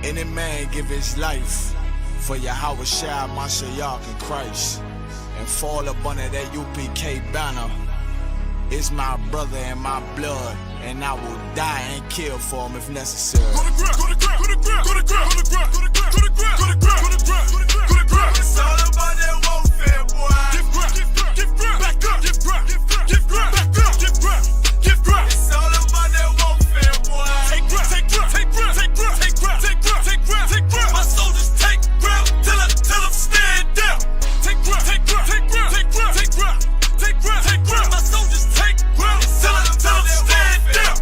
Any man give his life for Yahweh Shai, Mashiach, and Christ, and fall up under that UPK banner. It's my brother and my blood, and I will die and kill for him if necessary. Go to ground, go to ground, go to ground, go to ground, go to ground, go to ground, go to ground, go to ground, go to ground, go to ground. It's all about that warfare, boy. Give ground, give ground, back up, give ground, give ground, back up, give ground, give ground. It's all about that warfare, boy. Take ground, take ground, take ground, take ground, take ground, take ground, take ground, take ground. My soldiers take ground till I'm stand down. Take ground, take ground, take ground, take ground, take ground, take ground, take ground. My soldiers take ground till I'm stand down.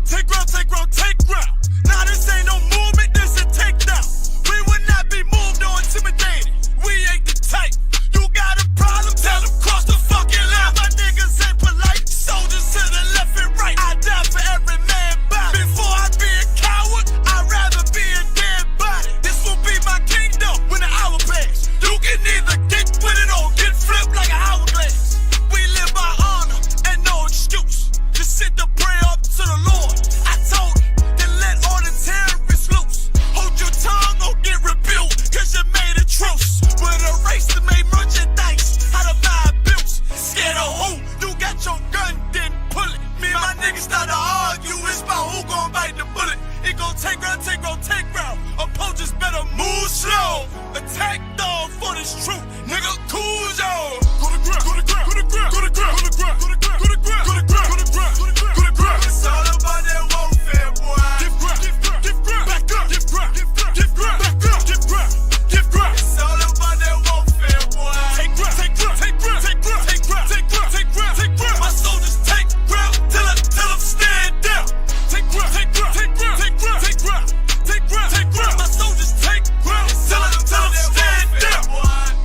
Take ground, take ground, take ground. Nah, this ain't no movement, this a takedown. We would not be moved or intimidated. We ain't the type. You got a problem, tell them cross the fucking line. My niggas ain't polite. Soldiers to the left and right. I die for every man body. Before I be a coward, I'd rather be a dead body. This will be my kingdom when the hour pass. You can either get with it or get flipped like a hourglass. We live by honor and no excuse. Just sit to pray up to the Lord. I told him, then let all the terrorists loose. Hold your tongue or get rebuked, cause you made a truce. With a race that made merchandise out of my abuse. Scared of who? You got your gun, then pull it. Me and my niggas start to argue, it's about who gon' bite the bullet. It gon' take round, take round, take round. Opponents better move slow. Attack dog for this truth, nigga, cool yo. Go to ground, go to ground, go to ground, go to ground, go to ground, go to ground, go to ground, go to ground, go to ground, go to ground. It's all about that warfare, boy. Give ground, give ground, back up, give ground, give ground, back up, give ground, give ground. It's all about that warfare, boy. Take ground, take ground, take ground, take ground, take ground, take ground, take ground, take ground. My soldiers take ground till I'm stand down. Take ground, take ground, take ground, take ground, take ground, take ground, take ground. My soldiers take ground till I'm stand down.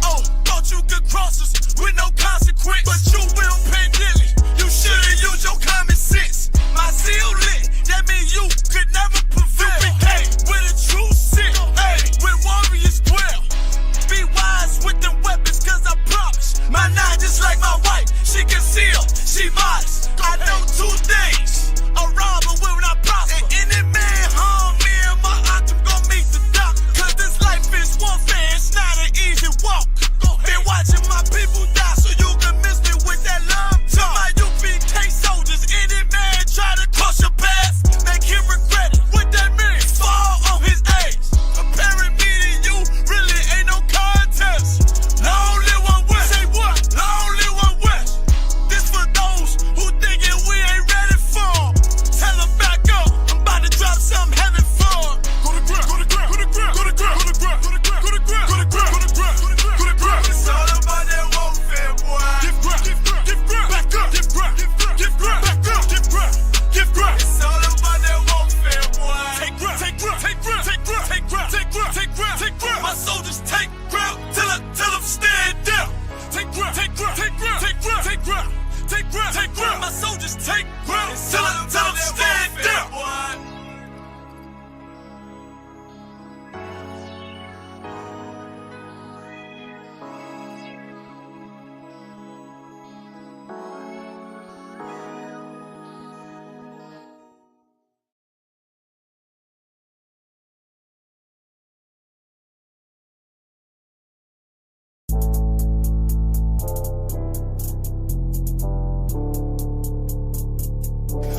Oh, thought you could cross us with no consequence, but you will pay dearly. You should've used your common sense. My zeal lit, that means you could never prevail. Hey, with a true sin, hey, with warriors dwell. Be wise with them weapons, cause I promise. My nine just like my wife, she concealed, she modest. I know two things, a robber will not prosper. And any man harm me and my octave gon' meet the doctor. Cause this life is warfare, it's not an easy walk. Been watching my people die, so you can miss me with that love talk. My UPK soldiers, any man try to cross your path, make him regret it. What that mean? Fall on his age. Comparing me to you really ain't no contest. Long live one West. Say what? Long live one West. This for those who thinking we ain't ready for 'em. Tell them back up. I'm about to drop something heavy for 'em. Go to ground, go to ground, go to ground, go to ground, go to ground, go to ground, go to ground, go to ground, go to ground, go to ground. It's all about that warfare, boy. Give ground, give ground, back up, give ground, give ground, back up, give ground, give ground. It's all about that warfare, boy. Take ground, take ground, take ground, take ground, take ground, take ground, take ground, take ground. My soldiers take ground till I'm stand down. Take ground, take ground, take ground, take ground, take ground, take ground, take ground. My soldiers take ground till I'm stand down.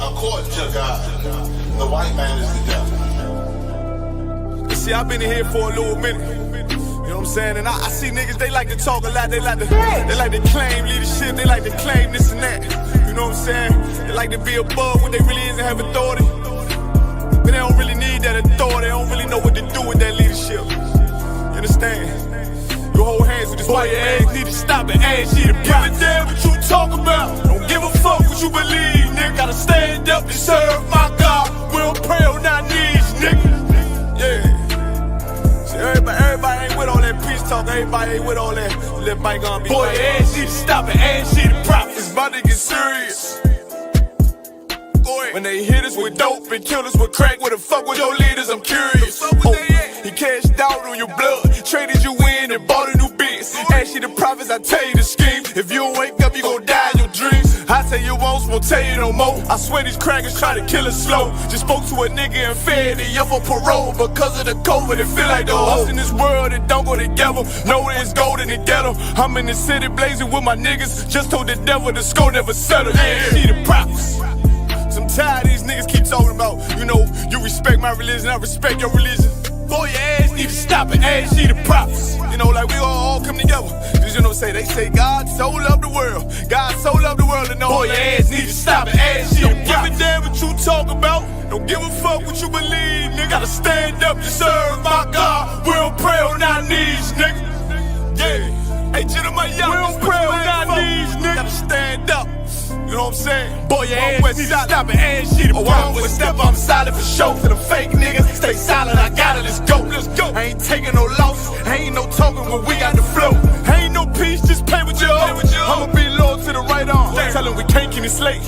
According to God, the white man is the devil. See, I've been in here for a little minute. You know what I'm saying? And I see niggas, they like to talk a lot. They like to claim leadership. They like to claim this and that. You know what I'm saying? They like to be above what they really is and have authority. But they don't really need that authority. They don't really know what to do with that leadership. You understand? You hold hands with this white ass, need to stop and ask you to give a damn what you talk about. Don't give a fuck what you believe, nigga. Gotta stand up and serve my God. We don't pray on our knees, nigga. Yeah. See, everybody ain't with all that peace talk. Everybody ain't with all that. Let bygone be. Boy, ass you to stop and ask you to profit. It's about to get serious. When they hit us with dope and kill us with crack, where the fuck with your leaders? I'm curious. He cashed out on your blood, traded you in and bought a new biz. Ask you the prophets, I tell you the scheme. If you don't wake up, you gon' die in your dreams. I tell you once, won't tell you no more. I swear these crackers try to kill us slow. Just spoke to a nigga in Fed, he up for parole. Because of the COVID, it feel like the host in this world that don't go together. Know there's gold in the ghetto. I'm in the city blazing with my niggas. Just told the devil the score never settled. Yeah, see the props. I'm tired of these niggas keep talking about, you know, you respect my religion, I respect your religion. Boy, your ass need to stop it, ass see the props. You know, like we all come together. Cause you know, they say God so loved the world. God so loved the world, and boy, your ass need to stop it, ass see the props. Don't give a damn what you talk about. Don't give a fuck what you believe, nigga. Gotta stand up to serve my God. We don't pray on our knees, nigga. Yeah. Hey, Jeremiah, we don't pray on our knees, nigga. Gotta stand up. You know what I'm saying? Boy, your ass need to stop it, ass shit. Oh, I'm with step, I'm solid for show. To the fake niggas, stay silent, I got it, let's go, let's go. I ain't taking no loss, ain't no talking when we got the flow. Ain't no peace, just play with your own. I'ma be loyal to the right arm. Tell him we can't keep it slate.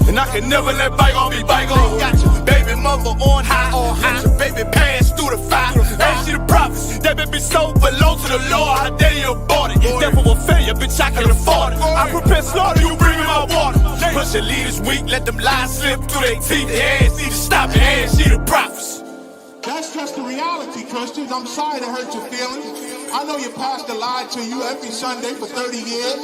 And I can never let bygone be bygone. Got your baby mother on high, got your baby pants through the fire. Ain't she the prophets? That baby so belong to the Lord. How dare you abort it? Devil will fail you, bitch, I can afford it. I prepare slaughter, you bring me my water. Push your leaders weak, let them lies slip through their teeth. Their ass need to stop it, ass she the prophets. That's just the reality, Christians. I'm sorry to hurt your feelings. I know your pastor lied to you every Sunday for 30 years,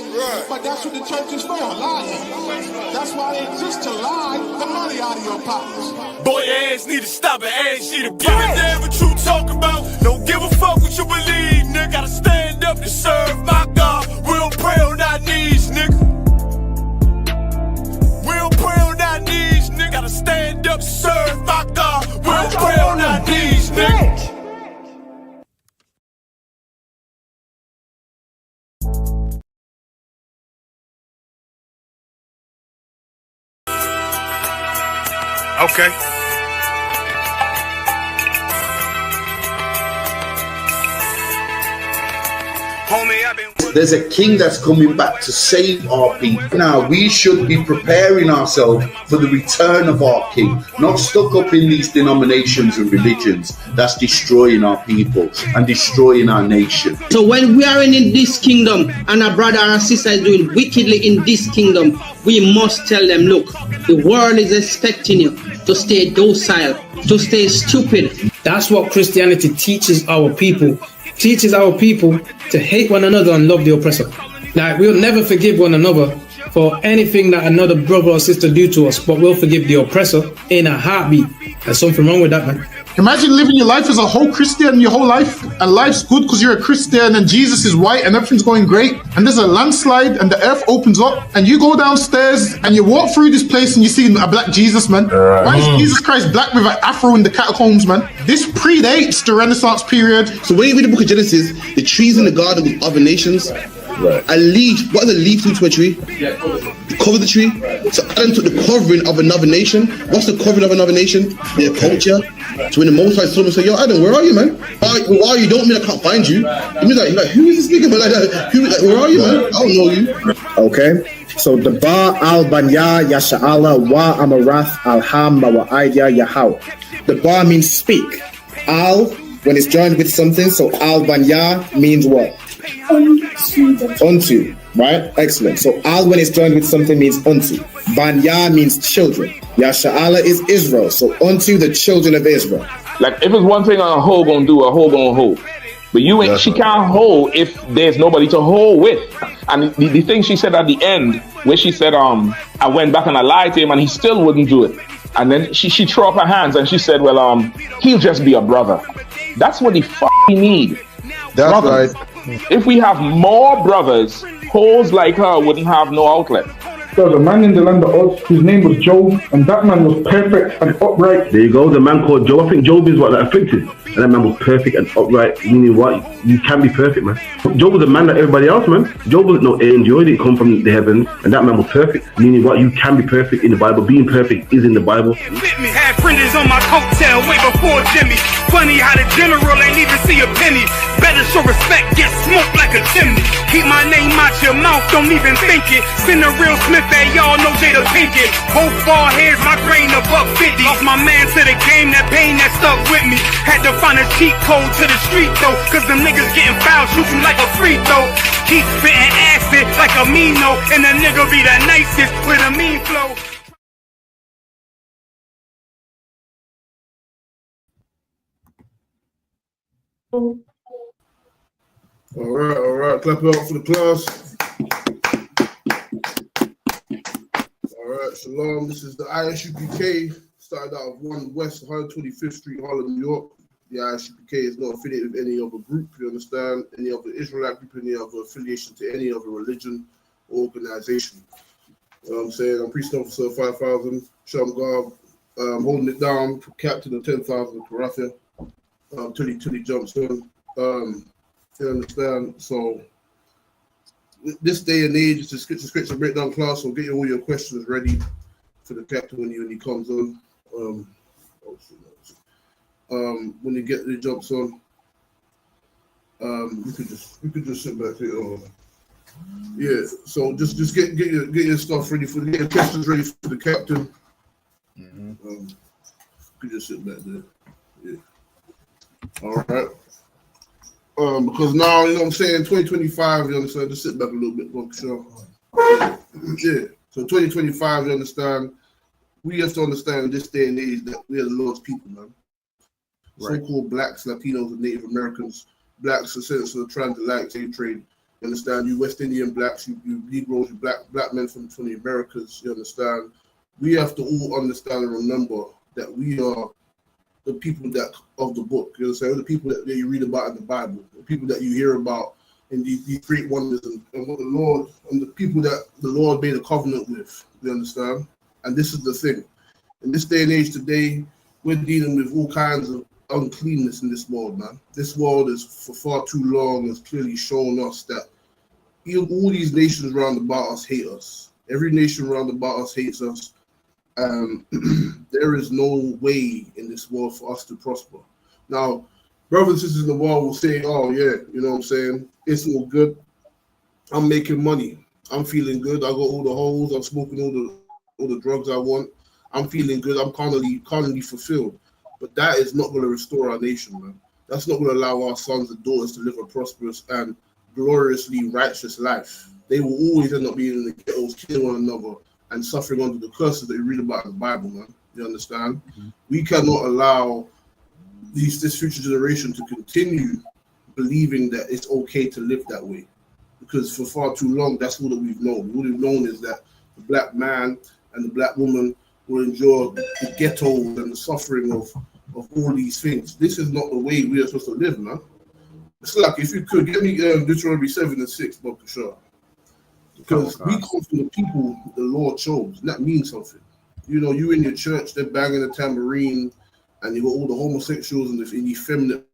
but that's what the church is for, lying. That's why they exist, to lie the money out of your pockets. Boy, your ass need to stop it, ass she the prophets. Give a damn what you talk about. Don't give a fuck what you believe, nigga. Gotta stand up to serve my God. We don't pray on our knees, nigga. We don't pray on our knees, nigga. Gotta stand up to serve my God. We don't pray on our knees, nigga. Okay. There's a king that's coming back to save our people. Now we should be preparing ourselves for the return of our king, not stuck up in these denominations and religions that's destroying our people and destroying our nation. So when we are in this kingdom and our brother and sister is doing wickedly in this kingdom, we must tell them, look, the world is expecting you to stay docile, to stay stupid. That's what Christianity teaches our people. Teaches our people to hate one another and love the oppressor. Like, we'll never forgive one another for anything that another brother or sister do to us, but we'll forgive the oppressor in a heartbeat. There's something wrong with that, man. Imagine living your life as a whole Christian your whole life, and life's good because you're a Christian and Jesus is white and everything's going great, and there's a landslide and the earth opens up and you go downstairs and you walk through this place and you see a black Jesus, man. Why is Jesus Christ black with an afro in the catacombs, man? This predates the Renaissance period. So when you read the book of Genesis, the trees in the garden with other nations, a leaf, what does a leaf do to a tree? Cover the tree. So Adam took the covering of another nation. What's the covering of another nation? Their culture. So when the Most High saw him and said, yo, Adam, where are you, man? Why are you? Don't mean I can't find you. He was like, who is this nigga? Like that. Where are you, man? I don't know you. Okay. So the Ba al-Banya Yasha'ala wa Amarath al-Hamma wa Idya Yahaw. The Ba means speak. Al, when it's joined with something, so al-Banya means what? Unto, right? Excellent. So al when it's joined with something means unto. Banya means children. Yasha'ala is Israel. So unto the children of Israel. Like if it's one thing a hoe gonna do, a hoe gonna hold. But you ain't, she can't hold if there's nobody to hold with. And the thing she said at the end, where she said, I went back and I lied to him and he still wouldn't do it. And then she threw up her hands and she said, well, he'll just be a brother. That's what he need. That's brothers. Right. If we have more brothers, hoes like her wouldn't have no outlet. There was a man in the land of Oz, his name was Job, and that man was perfect and upright. There you go, the man called Job. I think Job is what, like afflicted. And that man was perfect and upright, meaning what? You can be perfect, man. Job was a man like everybody else, man. Job wasn't no angel, he didn't come from the heavens, and that man was perfect, meaning what? You can be perfect in the Bible. Being perfect is in the Bible. Had friends on my coattail way before Jimmy. Funny how the general ain't even see a penny. Better show respect, get smoked like a chimney. Keep my name out your mouth, don't even think it. Send a real Smith, that y'all know Jada Pinkett. Both ball heads, my grain a $1.50. Lost my man to the game, that pain that stuck with me. Had to find a cheat code to the street though, cause them niggas getting foul, shoot you like a free throw. Keep spitting acid like a Mino, and the nigga be the nicest with a mean flow. All right. Clap it up for the class. All right, shalom. This is the ISUPK. Started out of 1 West 125th Street, Harlem, New York. The ISUPK is not affiliated with any other group, you understand? Any other Israelite group, any other affiliation to any other religion or organization. You know what I'm saying? I'm Priest Officer 5000, Shalom God, holding it down, Captain of 10,000, Karathia, till he jumps in. You understand? So, this day and age, it's a scripture breakdown class, so get all your questions ready for the captain when he comes on. When he jumps on, you could just sit back here. Yeah, so just get your stuff ready get your questions ready for the captain. You could just sit back there. Yeah. All right. Because now, you know what I'm saying, 2025, you understand, just sit back a little bit, sure. Yeah. So 2025, you understand, we have to understand in this day and age that we are the Lord's people, man. Right. So-called blacks, Latinos, and Native Americans, blacks, essentially, of the transatlantic slave trade. You understand? You West Indian blacks, you Negroes, you black men from the Americas. You understand? We have to all understand and remember that we are the people that of the book. You understand? The people that you read about in the Bible, the people that you hear about in these great wonders, and what the Lord and the people that the Lord made a covenant with. You understand? And this is the thing. In this day and age today, we're dealing with all kinds of uncleanness in this world, man. This world is for far too long has clearly shown us that all these nations around about us hate us. Every nation around about us hates us. There is no way in this world for us to prosper. Now, brothers and sisters in the world will say, oh yeah, you know what I'm saying? It's all good. I'm making money. I'm feeling good. I got all the holes. I'm smoking all the drugs I want. I'm feeling good. I'm carnally fulfilled. But that is not going to restore our nation, man. That's not going to allow our sons and daughters to live a prosperous and gloriously righteous life. They will always end up being in the ghettos, killing one another, and suffering under the curses that you read about in the Bible, man. You understand? We cannot allow this future generation to continue believing that it's okay to live that way. Because for far too long, that's all that we've known. What we've known is that the black man and the black woman will endure the ghettos and the suffering of all these things. This is not the way we are supposed to live, man. It's like, if you could, get me Deuteronomy 7 and 6, Bob Kashar. Because we come from the people the Lord chose. And that means something. You know, you in your church, they're banging a tambourine, and you got all the homosexuals and the effeminate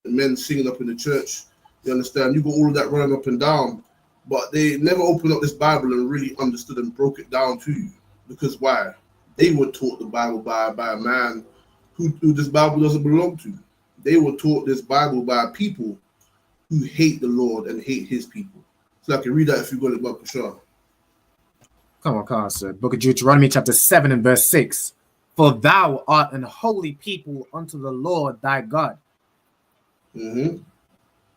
men singing up in the church. You understand? You got all of that running up and down. But they never opened up this Bible and really understood and broke it down to you. Because why? They were taught the Bible by a man who this Bible doesn't belong to. They were taught this Bible by people who hate the Lord and hate his people. So I can read that if you got it, Bob Kashar. Come on, sir. Book of Deuteronomy chapter 7 and verse 6. For thou art an holy people unto the Lord thy God. Mm-hmm.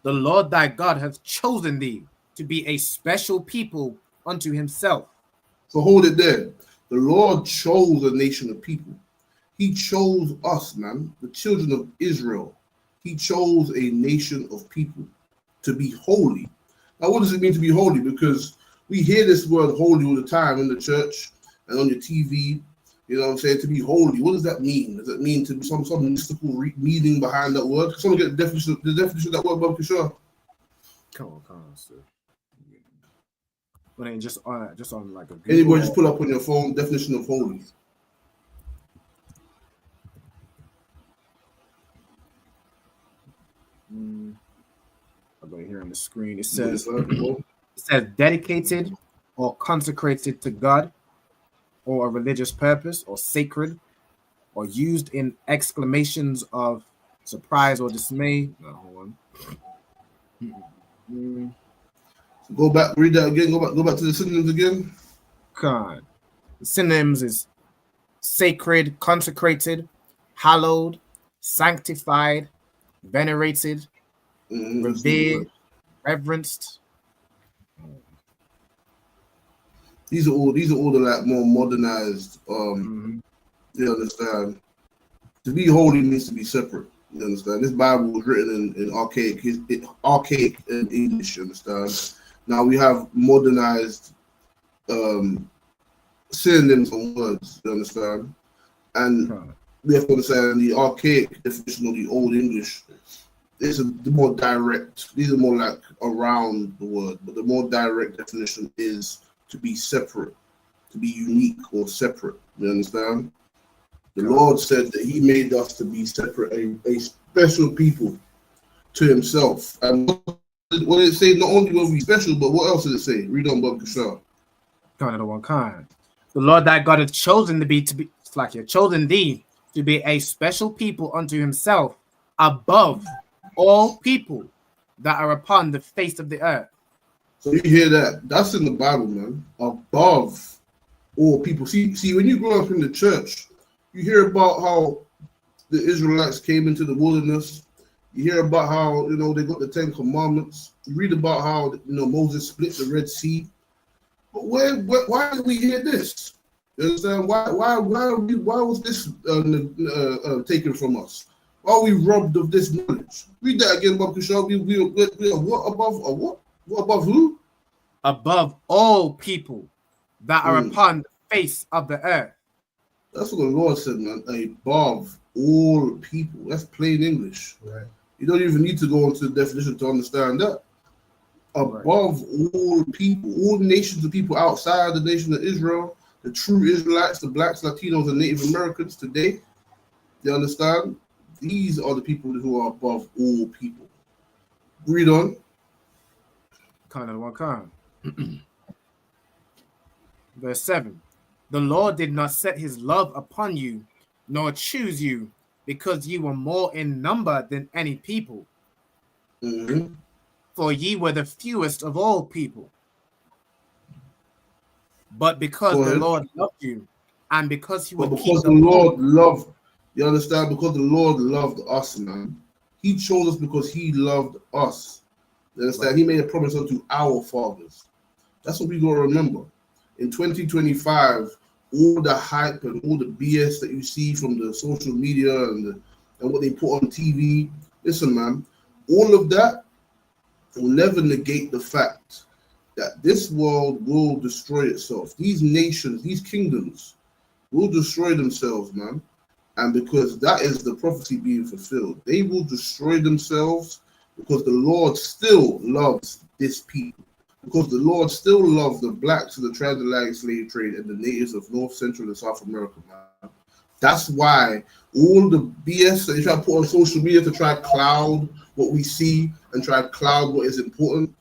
The Lord thy God hath chosen thee to be a special people unto himself. So hold it there. The Lord chose a nation of people. He chose us, man, the children of Israel. He chose a nation of people to be holy. Now, what does it mean to be holy? Because we hear this word holy all the time in the church and on your TV. You know what I'm saying? To be holy. What does that mean? Does it mean to be some mystical meaning behind that word? Can someone get the definition of that word, Bob Kishore? Come on, sir. But ain't just on like a Google. Anybody just pull up on your phone definition of holy. I'm going here on the screen. It says dedicated or consecrated to God, or a religious purpose, or sacred, or used in exclamations of surprise or dismay. No, hold on. Go back, read that again. Go back to the synonyms again. God. The synonyms is sacred, consecrated, hallowed, sanctified, venerated, revered, reverenced, These are all the like more modernized. You understand? To be holy means to be separate. You understand? This Bible was written in archaic in English. You understand? Now we have modernized synonyms on words. You understand? And we have to understand the archaic definition of the Old English. This is the more direct. These are more like around the word, but the more direct definition is to be separate, to be unique or separate. You understand? The Lord said that He made us to be separate, a special people to Himself. And what did it say? Not only were we special, but what else did it say? Read on, Bob Kashar. Kind of the one kind. The Lord thy God hath chosen it's like He chosen thee to be a special people unto Himself, above all people that are upon the face of the earth. So you hear that? That's in the Bible, man. Above all people. See, when you grow up in the church, you hear about how the Israelites came into the wilderness. You hear about how, they got the 10 Commandments. You read about how, Moses split the Red Sea. But why did we hear this? You understand? Why was this taken from us? Why are we robbed of this knowledge? Read that again, Bob Kishore. We are what above or what? What above who? Above all people that are upon the face of the earth. That's what the Lord said, man. Above all people. That's plain English. Right. You don't even need to go into the definition to understand that. Above all people, all nations of people outside the nation of Israel, the true Israelites, the blacks, Latinos, and Native Americans today, you understand? These are the people who are above all people. Read on. Kind of one kind. Verse 7. The Lord did not set His love upon you, nor choose you, because ye were more in number than any people. For ye were the fewest of all people. But because the Lord loved you, and because He would keep the Lord loved, you understand? Because the Lord loved us, man. He chose us because He loved us. You understand? Right. He made a promise unto our fathers. That's what we got to remember. In 2025, all the hype and all the BS that you see from the social media and what they put on TV, listen, man, all of that will never negate the fact that this world will destroy itself. These nations, these kingdoms will destroy themselves, man. And because that is the prophecy being fulfilled, they will destroy themselves because the Lord still loves this people. Because the Lord still loves the blacks of the transatlantic slave trade and the natives of North, Central, and South America, man. That's why all the BS that you try to put on social media to try to cloud what we see and try to cloud what is important,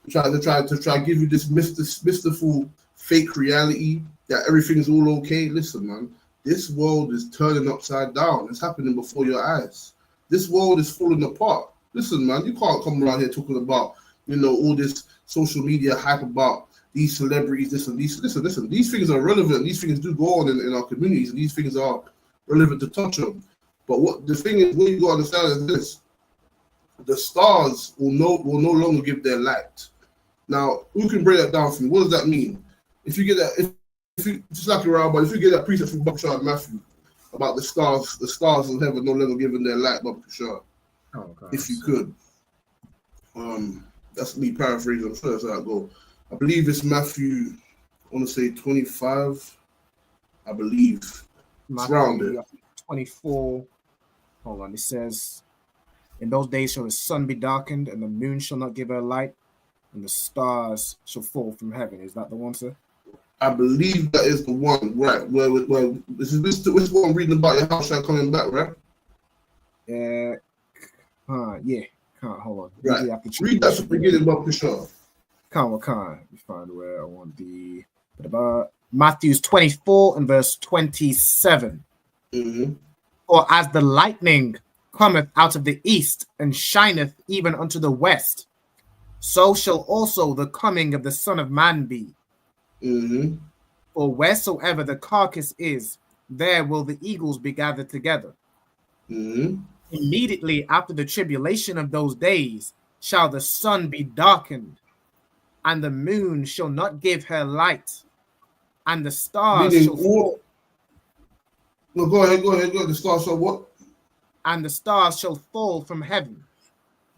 try to give you this mystical fake reality that everything's all okay. Listen, man, this world is turning upside down. It's happening before your eyes. This world is falling apart. Listen, man, you can't come around here talking about, all this social media hype about these celebrities, this and these. Listen, these things are relevant. These things do go on in our communities, and these things are relevant to touch on. But what the thing is, what you got to understand is this: the stars will no longer give their light. Now, who can break that down for me? What does that mean? If you get that, if you just like around, but if you get that precept from Bob Shaw and Matthew about the stars of heaven no longer giving their light, Bob Shaw, if you could, that's me paraphrasing. I'm sure that's how it goes. I believe it's Matthew. I want to say 25. I believe it's around it. 24. Hold on. It says, "In those days shall the sun be darkened, and the moon shall not give her light, and the stars shall fall from heaven." Is that the one, sir? I believe that is the one, right? Where this is what I'm reading about your house coming back, right? Yeah. Hold on. Right. Read that from the beginning, Bob Kishore. Let me find where I want the Matthew's 24 and verse 27. For as the lightning cometh out of the east and shineth even unto the west, so shall also the coming of the Son of Man be. For wheresoever the carcass is, there will the eagles be gathered together. Immediately after the tribulation of those days shall the sun be darkened, and the moon shall not give her light, And the stars Meaning shall fall. No, go ahead. The stars shall what? And the stars shall fall from heaven.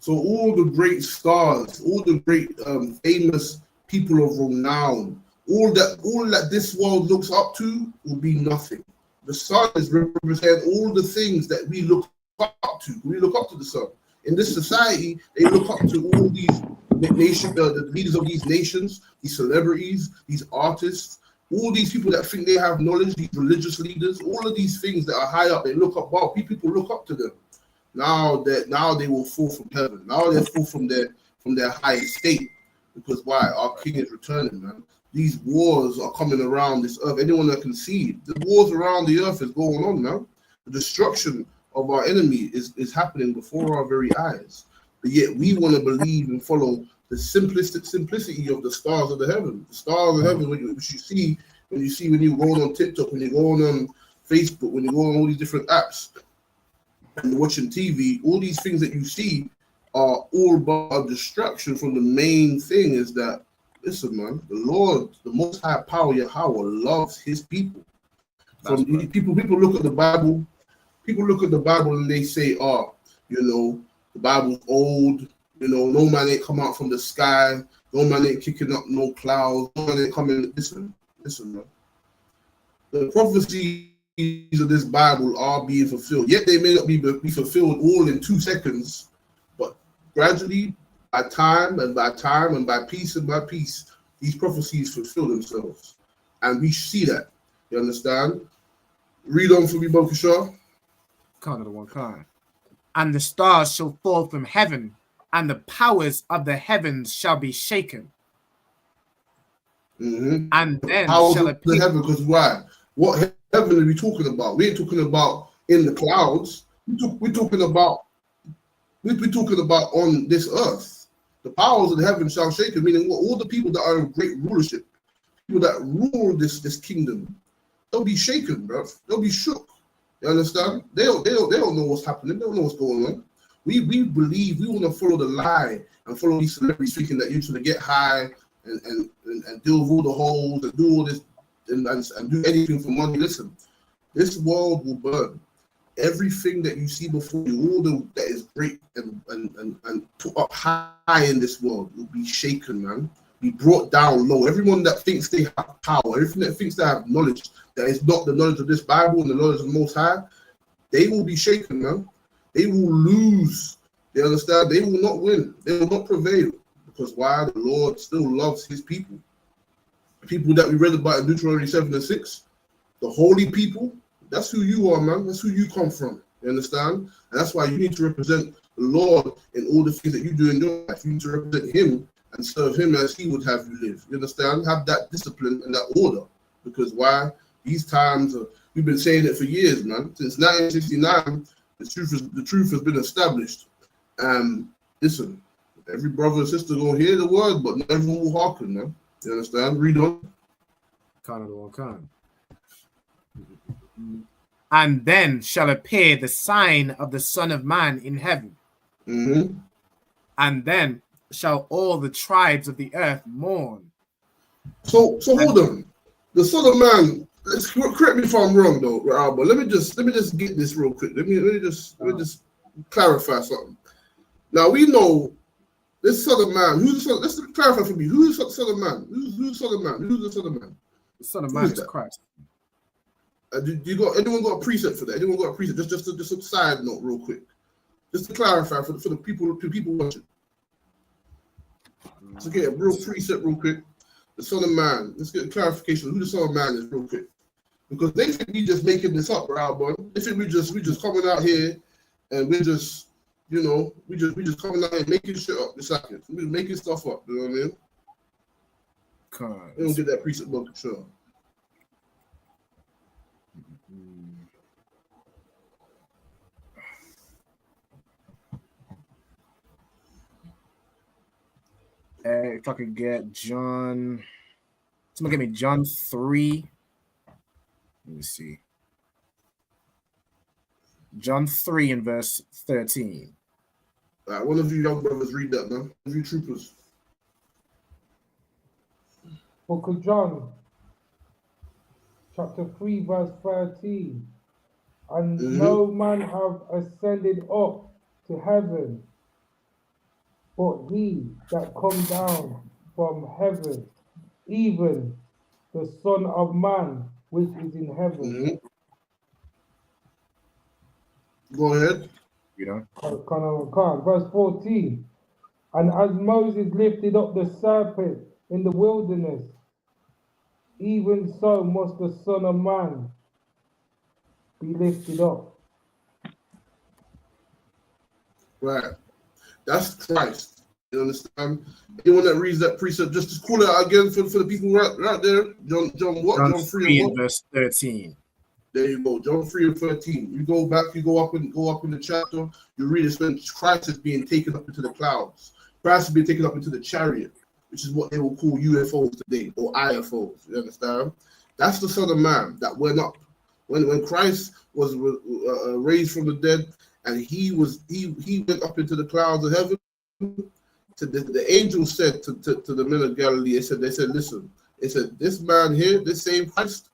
So all the great stars, all the great famous people of renown, all that this world looks up to will be nothing. The sun is represent all the things that we look up to. We look up to the sun. In this society, they look up to all these nations, the leaders of these nations, these celebrities, these artists, all these people that think they have knowledge, these religious leaders, all of these things that are high up, they look up. Wow, people look up to them. Now they will fall from heaven. Now they fall from their high estate. Because why? Our king is returning, man. These wars are coming around this earth. Anyone that can see the wars around the earth is going on now. The destruction of our enemy is happening before our very eyes. But yet we want to believe and follow the simplicity of the stars of the heaven. The stars of heaven, which you see when you go on TikTok, when you go on Facebook, when you go on all these different apps, and you're watching TV, all these things that you see are all about destruction from the main thing is that, listen, man, the Lord, the Most High Power, Yahweh, loves his people. From people look at the Bible, and they say, the Bible's old, no man ain't come out from the sky, no man ain't kicking up no clouds, no man ain't coming. Listen, man. The prophecies of this Bible are being fulfilled. Yet they may not be fulfilled all in 2 seconds, but gradually, by time and by piece and by piece, these prophecies fulfill themselves. And we see that. You understand? Read on for me, Bokashaw. Kind of the one kind. And the stars shall fall from heaven, and the powers of the heavens shall be shaken. Mm-hmm. And then shall appear. The heaven, because why? What heaven are we talking about? We ain't talking about in the clouds. We're talking about on this earth. The powers of the heaven shall shake, meaning all the people that are in great rulership, people that rule this kingdom, they'll be shaken, bro. They'll be shook. You understand? They don't know what's happening. They don't know what's going on. We believe, we want to follow the lie and follow these celebrities thinking that you're going to get high and deal with all the holes and do all this and do anything for money. Listen, this world will burn. Everything that you see before you, all that is great and put up high in this world will be shaken, man. Be brought down low. Everyone that thinks they have power, everything that thinks they have knowledge that is not the knowledge of this Bible and the knowledge of the Most High, they will be shaken, man. They will lose. They understand? They will not win. They will not prevail. Because why? The Lord still loves his people. The people that we read about in Deuteronomy 7 and 6, the holy people, that's who you are, man. That's who you come from. You understand? And that's why you need to represent the Lord in all the things that you do in your life. You need to represent him and serve him as he would have you live. You understand? Have that discipline and that order. Because why? These times, we've been saying it for years, man. Since 1969, the truth has been established. Listen, every brother and sister gonna hear the word, but not everyone will hearken, man. You understand? Read on. Kind of the one kind. And then shall appear the sign of the Son of Man in heaven. Mm-hmm. And then shall all the tribes of the earth mourn. So hold on. The Son of Man, correct me if I'm wrong though, but let me just get this real quick. Let me just clarify something. Now we know this Son of Man. Who's the Son? Let's clarify for me. Who's the Son of Man? Who's the Son of Man? Who's the Son of Man? The Son of Man is Christ. Anyone got a precept for that? Anyone got a precept? Just a side note, real quick, just to clarify for the people watching. So get a real precept, real quick. The Son of Man. Let's get a clarification of who the Son of Man is, real quick, because they think we just making this up, right, boy? They think we just coming out here and we're just, we just coming out here making shit up. It's like we're making stuff up. You know what I mean? They don't get that precept book, sure. If I could get John, someone give me John 3. Let me see. John 3 and verse 13. All right, one of you young brothers read that, man. One of you troopers. Book of John. chapter 3, verse 13. And no man have ascended up to heaven, but he that come down from heaven, even the Son of Man, which is in heaven. Go ahead. You know. Verse 14. And as Moses lifted up the serpent in the wilderness, even so must the Son of Man be lifted up. Right. That's Christ. You understand? Anyone that reads that precept, just call it out again for the people right there. John what? John 3 and what? verse 13. There you go. John 3 and 13. You go back, you go up in the chapter, you read it when Christ is being taken up into the clouds. Christ is being taken up into the chariot, which is what they will call UFOs today, or IFOs. You understand? That's the Son of Man that went up. When Christ was raised from the dead, and he went up into the clouds of heaven. To the angel said to the men of Galilee, they said, listen, they said, this man here, this same Christ,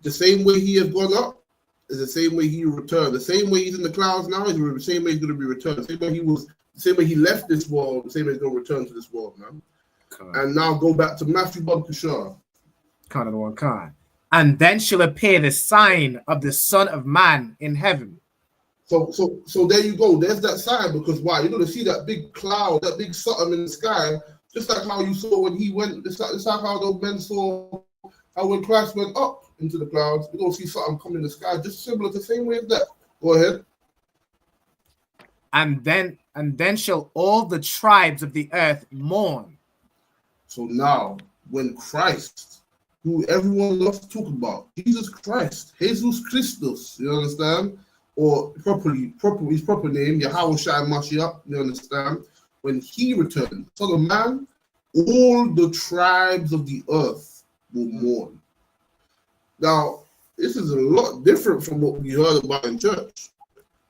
the same way he has gone up is the same way he returned. The same way he's in the clouds now is the same way he's going to be returned. The same way he left this world, the same way he's going to return to this world, man. And now go back to Matthew Bunkashar. Kind of the one kind. And then shall appear the sign of the Son of Man in heaven. So there you go. There's that sign, because why? You're going to see that big cloud, that big something in the sky, just like how you saw when he went. It's like how those men saw how when Christ went up into the clouds. You're going to see something come in the sky, just similar to the same way as that. Go ahead. And then shall all the tribes of the earth mourn. So now, when Christ, who everyone loves to talk about, Jesus Christ, Jesus Christus, you understand? Or his proper name, Yahweh Shai Mashiach, you understand? When he returned, Son of Man, all the tribes of the earth will mourn. Now, this is a lot different from what we heard about in church.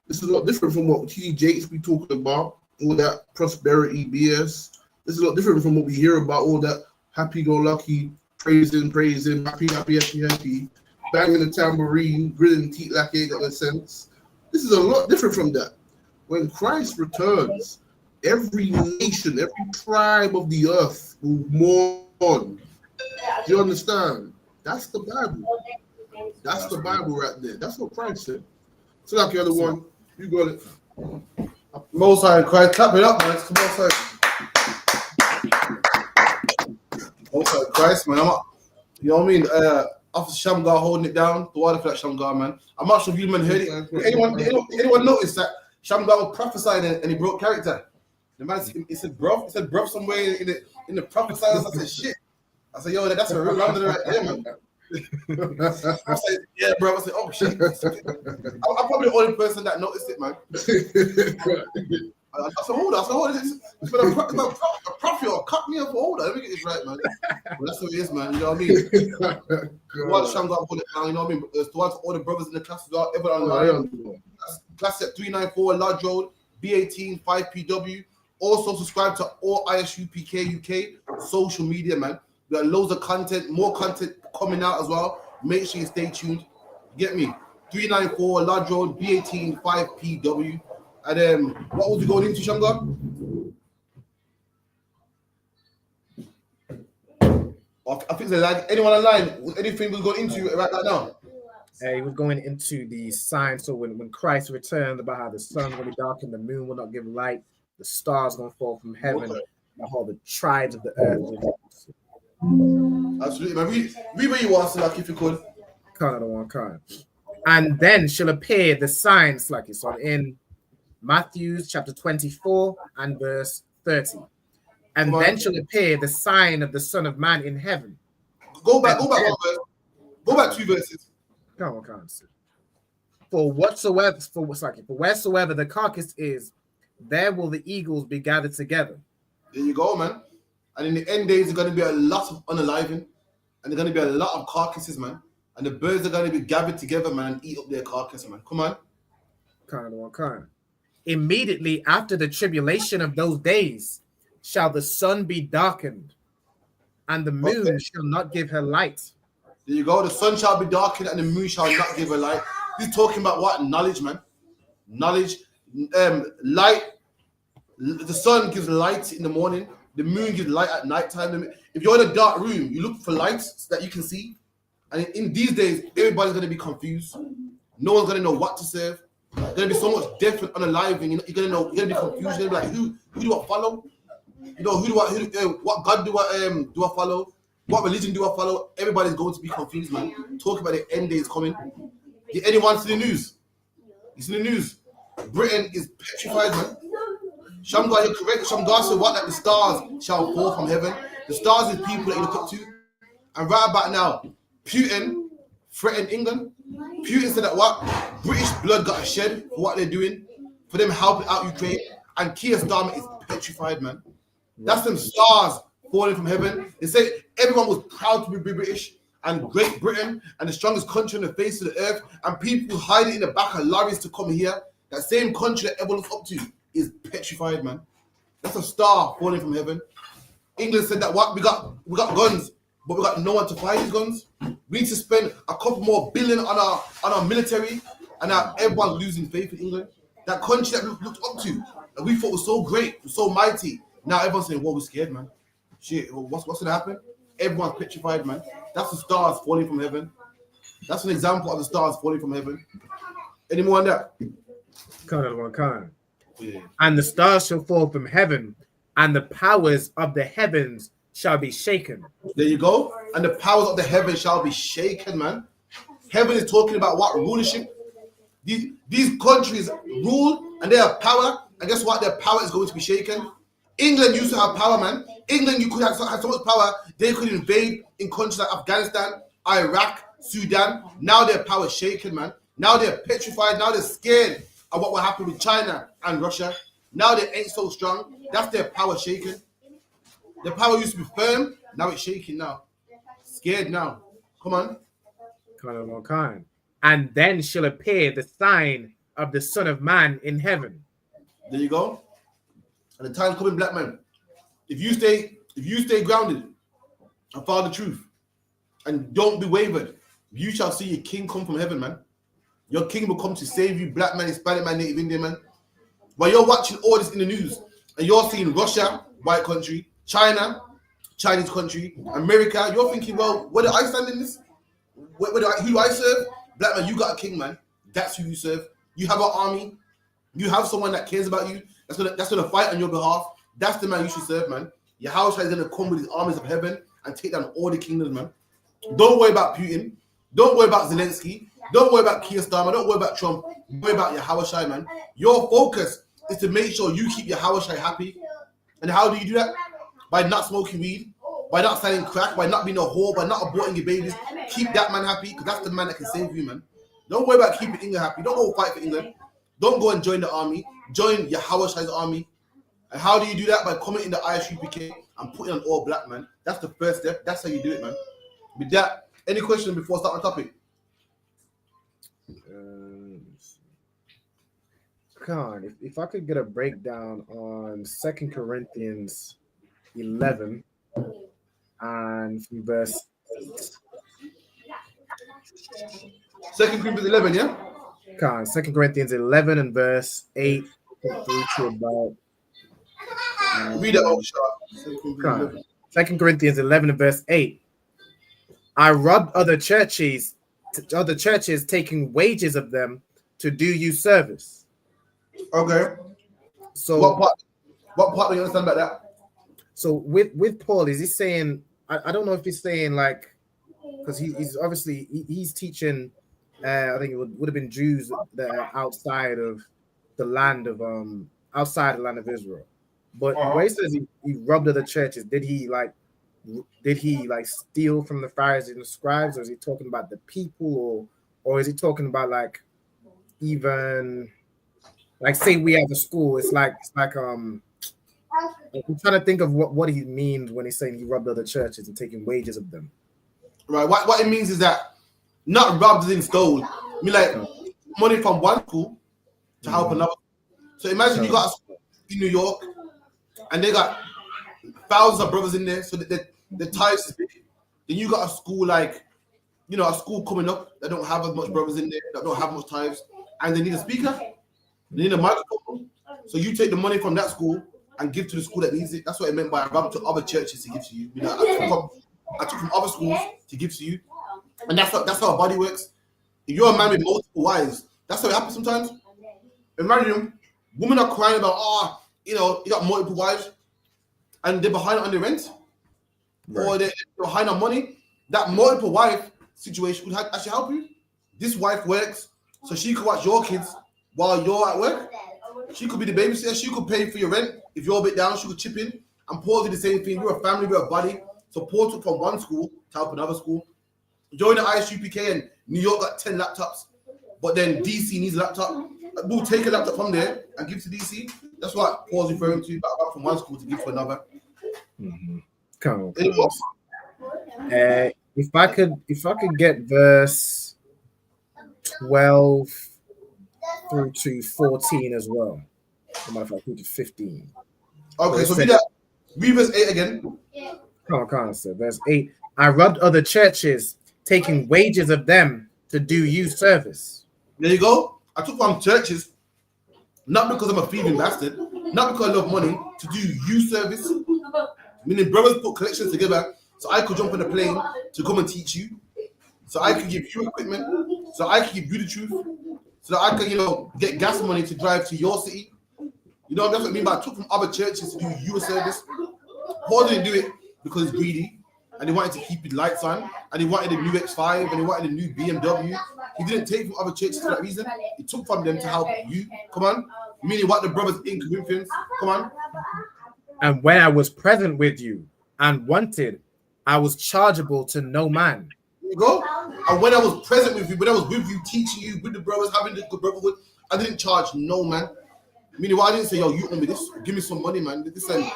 This is a lot different from what T.D. Jakes be talking about, all that prosperity BS. This is a lot different from what we hear about, all that happy-go-lucky, praising, happy, banging the tambourine, gritting teeth like it ain't got no sense. This is a lot different from that. When Christ returns, every nation, every tribe of the earth will mourn. Do you understand? That's the Bible. That's the Bible right there. That's what Christ said. So like the other one, you got it. Most High Christ, clap it up, man. Come on, Most High Christ, man. I'm up. You know what I mean? After Shamgar holding it down, the water for that Shamgar, man. I'm not sure if you man heard it. Anyone noticed that Shamgar was prophesying and he broke character? The man, he said, bro somewhere in the prophesying. I said, shit. I said, yo, that's a real Londoner right there, man. I said, yeah, bro. I said, oh shit. I'm probably the only person that noticed it, man. I said, hold on. It's been a prophet or cut me up. Hold on, let me get this right, man. Well, that's what it is, man. You know what I mean? One Shamgar hold it down, you know what I mean? It's the one to all the brothers in the class as well, ever online. Class at 394 Lodge Road, B18 5PW. Also subscribe to all ISUPK UK social media, man. We got loads of content, more content coming out as well. Make sure you stay tuned. Get me? 394 Lodge Road, B18 5PW. And what was we going into, Shamgar? I think like anyone online, anything was going into right now? He was going into the sign. So when Christ returned, about how the sun will be darkened, the moon will not give light, the stars going to fall from heaven, and all the tribes of the earth will. Absolutely, man. Read what you want, so like if you could. Kind. And then shall appear the signs, like it's on in Matthew chapter 24 and verse 30. And then shall appear the sign of the Son of Man in heaven. Go back one verse. Go back 2 verses. Come on. For wheresoever the carcass is, there will the eagles be gathered together. There you go, man. And in the end days, there's going to be a lot of unaliving, and there's going to be a lot of carcasses, man. And the birds are going to be gathered together, man, and eat up their carcass, man. Come on. Kind. Immediately after the tribulation of those days shall the sun be darkened, and the moon shall not give her light, There you go. The sun shall be darkened and the moon shall not give a light. He's talking about what? Knowledge, man. Knowledge. Light. The sun gives light in the morning. The moon gives light at night time. If you're in a dark room, you look for lights that you can see. And in these days, everybody's going to be confused. No one's going to know what to serve. There's going to be so much death and unaliving. You're going to be confused. You're going to be like, who do I follow? You know, what God do I follow? What religion do I follow? Everybody's going to be confused, man. Talk about the end days coming. Did anyone see the news? You see the news? Britain is petrified, man. Shamgar, you're correct. Shamgar said what? That the stars shall fall from heaven. The stars is people that you look up to. And right about now, Putin threatened England. Putin said that what? British blood got shed for what they're doing, for them helping out Ukraine. And Keir Starmer is petrified, man. That's them stars falling from heaven. They say everyone was proud to be British and Great Britain and the strongest country on the face of the earth. And people hiding in the back of lorries to come here. That same country that everyone looks up to is petrified, man. That's a star falling from heaven. England said that what? We got guns, but we got no one to fire these guns. We need to spend a couple more billion on our military, and now everyone's losing faith in England. That country that we looked up to, that we thought was so great, was so mighty. Now everyone's saying, "Well, we're scared, man. Shit, what's gonna happen?" Everyone's petrified, man. That's the stars falling from heaven. That's an example of the stars falling from heaven. Any more on that? Come. Yeah. And the stars shall fall from heaven, and the powers of the heavens shall be shaken. There you go. And the powers of the heavens shall be shaken, man. Heaven is talking about what? Rulership. These countries rule and they have power, and guess what? Their power is going to be shaken. England used to have power, man. England, you could have so much power, they could invade in countries like Afghanistan, Iraq, Sudan. Now their power is shaken, man. Now they're petrified. Now they're scared of what will happen with China and Russia. Now they ain't so strong. That's their power shaken. Their power used to be firm. Now it's shaking now. Scared now. Come on. And then shall appear the sign of the Son of Man in heaven. There you go. And the time's coming, black man. If you stay grounded and follow the truth and don't be wavered, you shall see your king come from heaven, man. Your king will come to save you, black man, Hispanic man, Native Indian man. While you're watching all this in the news and you're seeing Russia, white country, China, Chinese country, America, you're thinking, well, where do I stand in this? Who do I serve? Black man, you got a king, man. That's who you serve. You have an army. You have someone that cares about you. That's gonna fight on your behalf. That's the man you should serve, man. Your house is gonna come with his armies of heaven and take down all the kingdoms, man. Don't worry about Putin. Don't worry about Zelensky. Don't worry about Keir Starmer. Don't worry about Trump. Worry about your Hawashai, man. Your focus is to make sure you keep your Hawashai happy. And how do you do that? By not smoking weed, by not selling crack, by not being a whore, by not aborting your babies. Keep that man happy, because that's the man that can save you, man. Don't worry about keeping England happy. Don't go fight for England. Don't go and join the army. Join your Hawashai's army. And how do you do that? By coming in the ISUPK and putting on all black, man. That's the first step. That's how you do it, man. With that, any questions before I start my topic? God, if I could get a breakdown on 2 Corinthians 11 and from verse 8. 2 Corinthians 11, yeah? God, 2 Corinthians 11 and verse 8 through to about. Read that, 2 Corinthians 11 and verse 8. I robbed other churches, taking wages of them to do you service. Okay. So what part do you understand about that? So with Paul, is he saying? I don't know if he's saying like, because he's obviously he's teaching. I think it would have been Jews that are outside of the land of Israel. But when he says he robbed other churches, did he steal from the Pharisees and the scribes, or is he talking about the people, or is he talking about like even like say we have a school? It's like I'm trying to think of what he means when he's saying he robbed other churches and taking wages of them. Right. What it means is that not robbed as in stole. I mean like money from one school to help another. So imagine you got a school in New York and they got thousands of brothers in there, so that the tithes is big. Then you got a school like you know, a school coming up that don't have as much brothers in there, that don't have much tithes, and they need a speaker, they need a microphone. So you take the money from that school and give to the school that needs it. That's what it meant by I robbed to other churches to give to you. You know, I took from other schools to give to you, and that's how a body works. If you're a man with multiple wives, that's how it happens sometimes. Imagine women are crying about, you know, you got multiple wives, and they're behind on the rent, or they're behind on money. That multiple wife situation would actually help you. This wife works, so she could watch your kids while you're at work. She could be the babysitter. She could pay for your rent. If you're a bit down, she could chip in. And Paul did the same thing. We're a family, we're a body. So Paul took from one school to help another school. Join the ISUPK and New York got 10 laptops, but then DC needs a laptop. We'll take a laptop from there and give to DC. That's what Paul's referring to, back from one school to give to another. Come on. If I could get verse 12 through to 14 as well. Or matter of fact, through to 15. Okay, so read verse 8 again. Come on, sir. Verse 8. I robbed other churches, taking wages of them to do you service. There you go. I took from churches, not because I'm a thieving bastard, not because I love money, to do you service. Meaning brothers put collections together so I could jump on a plane to come and teach you, so I could give you equipment, so I could give you the truth, so that I could, you know, get gas money to drive to your city. You know, that's what I mean by I took from other churches to do you a service. Paul didn't do it because he's greedy and he wanted to keep his lights on and he wanted a new X5 and he wanted a new BMW. He didn't take from other churches for that reason. He took from them to help you. Come on. Meaning what the brothers in Corinthians. Come on. And when I was present with you and wanted, I was chargeable to no man. There you go. And when I was present with you, when I was with you, teaching you, with the brothers, having the good brotherhood, I didn't charge no man. Meaning, what I didn't say, yo, you owe me this, give me some money, man. Listen,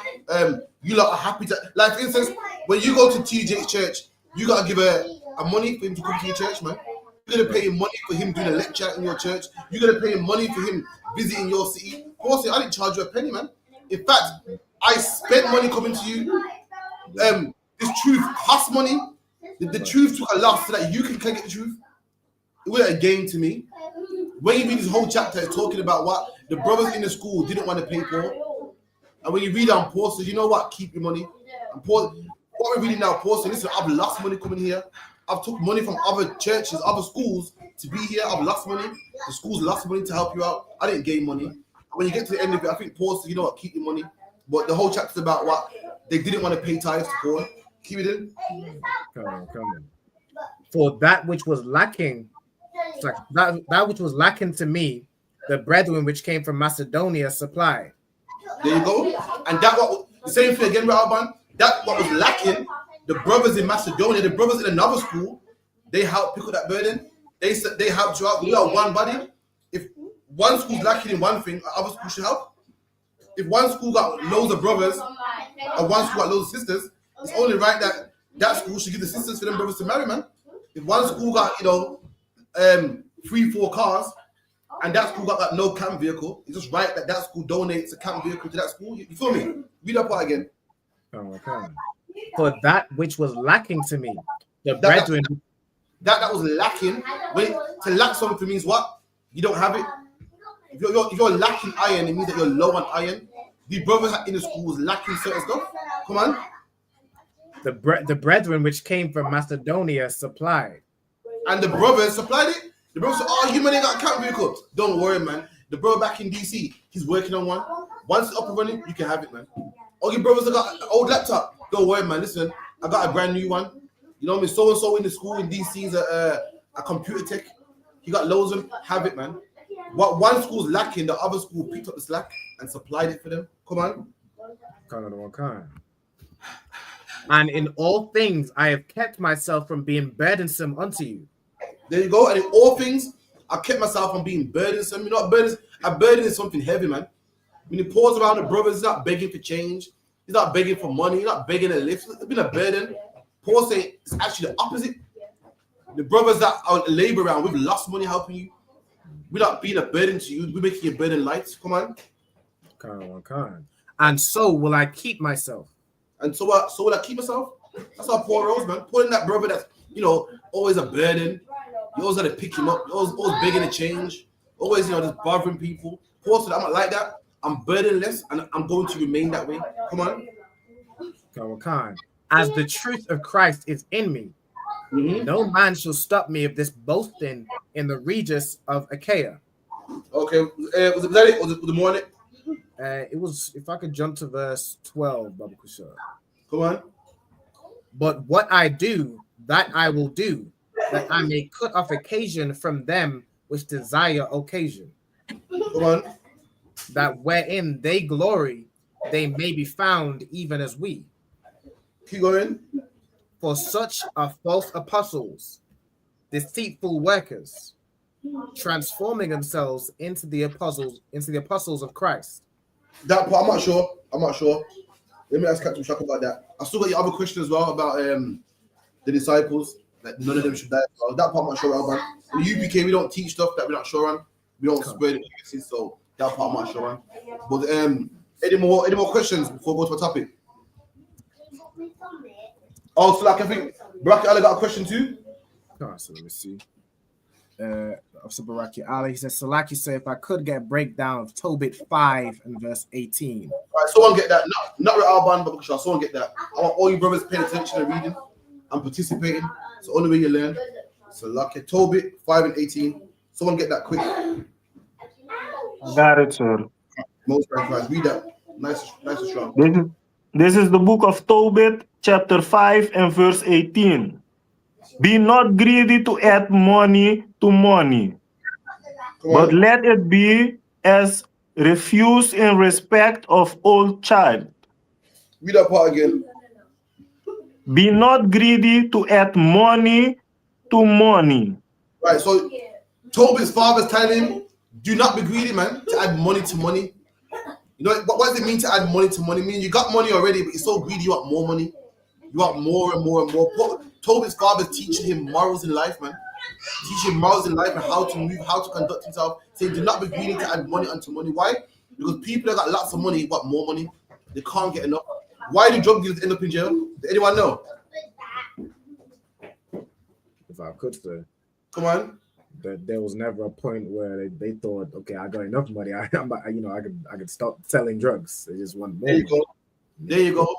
you lot are happy to, like, for instance, when you go to TJ's church, you gotta give a money for him to come to your church, man. You're gonna pay him money for him doing a lecture in your church. You're gonna pay him money for him visiting your city. Of I didn't charge you a penny, man. In fact, I spent money coming to you. This truth cost money. The truth took a loss so that you can get the truth. It was a gain to me. When you read this whole chapter, it's talking about what the brothers in the school didn't want to pay Paul. And when you read on Paul says, you know what, keep your money. And Paul, what we're reading now, Paul says, listen, I've lost money coming here. I've took money from other churches, other schools to be here. I've lost money. The schools lost money to help you out. I didn't gain money. And when you get to the end of it, I think Paul says, you know what, keep your money. But the whole chapter is about what they didn't want to pay tithes to Paul. Keep it in. Come on. For that which was lacking, like that which was lacking to me, the brethren which came from Macedonia supplied. There you go. And that what the same thing again, Alban. That what was lacking. The brothers in Macedonia, the brothers in another school, they helped pick up that burden. They helped you out. We are one body. If one school's lacking in one thing, other school should help. If one school got loads of brothers and one school got loads of sisters, it's only right that that school should give the sisters for them brothers to marry, man. If one school got, 3-4 cars and that school got no camp vehicle, it's just right that that school donates a camp vehicle to that school. You feel me? Read that part again. Okay. For that which was lacking to me, the brethren. That was lacking. To lack something means what? You don't have it. If you're lacking iron, it means that you're low on iron. The brothers in the school was lacking certain stuff. Come on. The brethren which came from Macedonia supplied. And the brothers supplied it. The brothers said, oh, you man ain't got a camp vehicle. Don't worry, man. The brother back in DC, he's working on one. Once it's up and running, you can have it, man. All your brothers have got an old laptop. Don't worry, man. Listen, I got a brand new one. You know what I mean? So-and-so in the school in DC is a computer tech. He got loads of them. Have it, man. What one school's lacking, the other school picked up the slack and supplied it for them. Come on. Kind. And in all things, I have kept myself from being burdensome unto you. There you go. And in all things, I kept myself from being burdensome. You know what a burden is something heavy, man. When he pours around the brothers, he's not begging for change. He's not begging for money. He's not begging a lift. It's been a burden. Paul saying it's actually the opposite. The brothers that are labor around, we've lost money helping you. We're not being a burden to you. We're making your burden light. Come on. Kind. And so will I keep myself. And so will I keep myself? That's how Paul rose, man. Paul in that brother always a burden. You always got to pick him up. You're always begging to change. Always, just bothering people. Also, I'm not like that. I'm burdenless, and I'm going to remain that way. Come on. Khan. As the truth of Christ is in me, no man shall stop me of this boasting in the Regis of Achaia. Okay, was that it? Was it the morning? It was, if I could jump to verse 12, Baba Kushar. Come on. But what I do, that I will do, that I may cut off occasion from them which desire occasion. Come on. That wherein they glory, they may be found even as we. Keep going. For such are false apostles, deceitful workers, transforming themselves into the apostles of Christ. That part, I'm not sure. Let me ask Captain Shaka about that. I still got your other question as well about the disciples. Like none of them should die. So that part I'm not sure about. In the UPK, we don't teach stuff that we're not sure on. We don't spread it, so that part I'm not sure on. But any more questions before we go to a topic? Oh, so like I think Baraki Ali got a question too. So let me see. Officer Baraki Ali, he says, Salaki say if I could get a breakdown of Tobit 5 and verse 18. All right, someone get that. Not with Alban, but someone get that. I want all you brothers paying attention and reading and participating. It's the only way you learn. Salaki Tobit 5 and 18. Someone get that quick. Got it, sir. Most right, read that. Nice and strong. This is the book of Tobit, chapter 5 and verse 18. Be not greedy to add money to money, but let it be as refuse in respect of old child. Read that part again. Be not greedy to add money to money. Right, so Tobit's father's telling him, do not be greedy, man, to add money to money. You know, what does it mean to add money to money? I mean, you got money already, but you're so greedy, you want more money. You want more and more and more. Tobit's father teaching him morals in life, man. Teaching him morals in life and how to move, how to conduct himself. Saying, do not be greedy to add money onto money. Why? Because people that got lots of money want more money. They can't get enough. Why do drug dealers end up in jail? Does anyone know? If I could say. Come on. That there was never a point where they thought, okay, I got enough money. I could stop selling drugs. They just want more. There you go.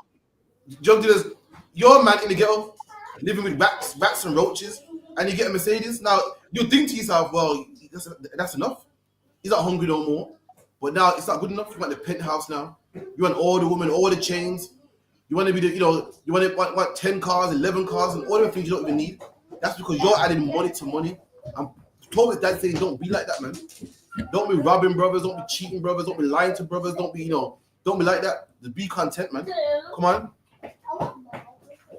Drug dealers, you're a man in the ghetto, living with rats and roaches, and you get a Mercedes. Now you think to yourself, well, that's enough. He's not hungry no more. But now it's not good enough. You want the penthouse now. You want all the women, all the chains. You want to be you want 10 cars, 11 cars, and all the things you don't even need. That's because you're adding money to money. I'm told his dad saying, don't be like that, man. Don't be robbing brothers, don't be cheating brothers, don't be lying to brothers, don't be like that. Just be content, man. Come on.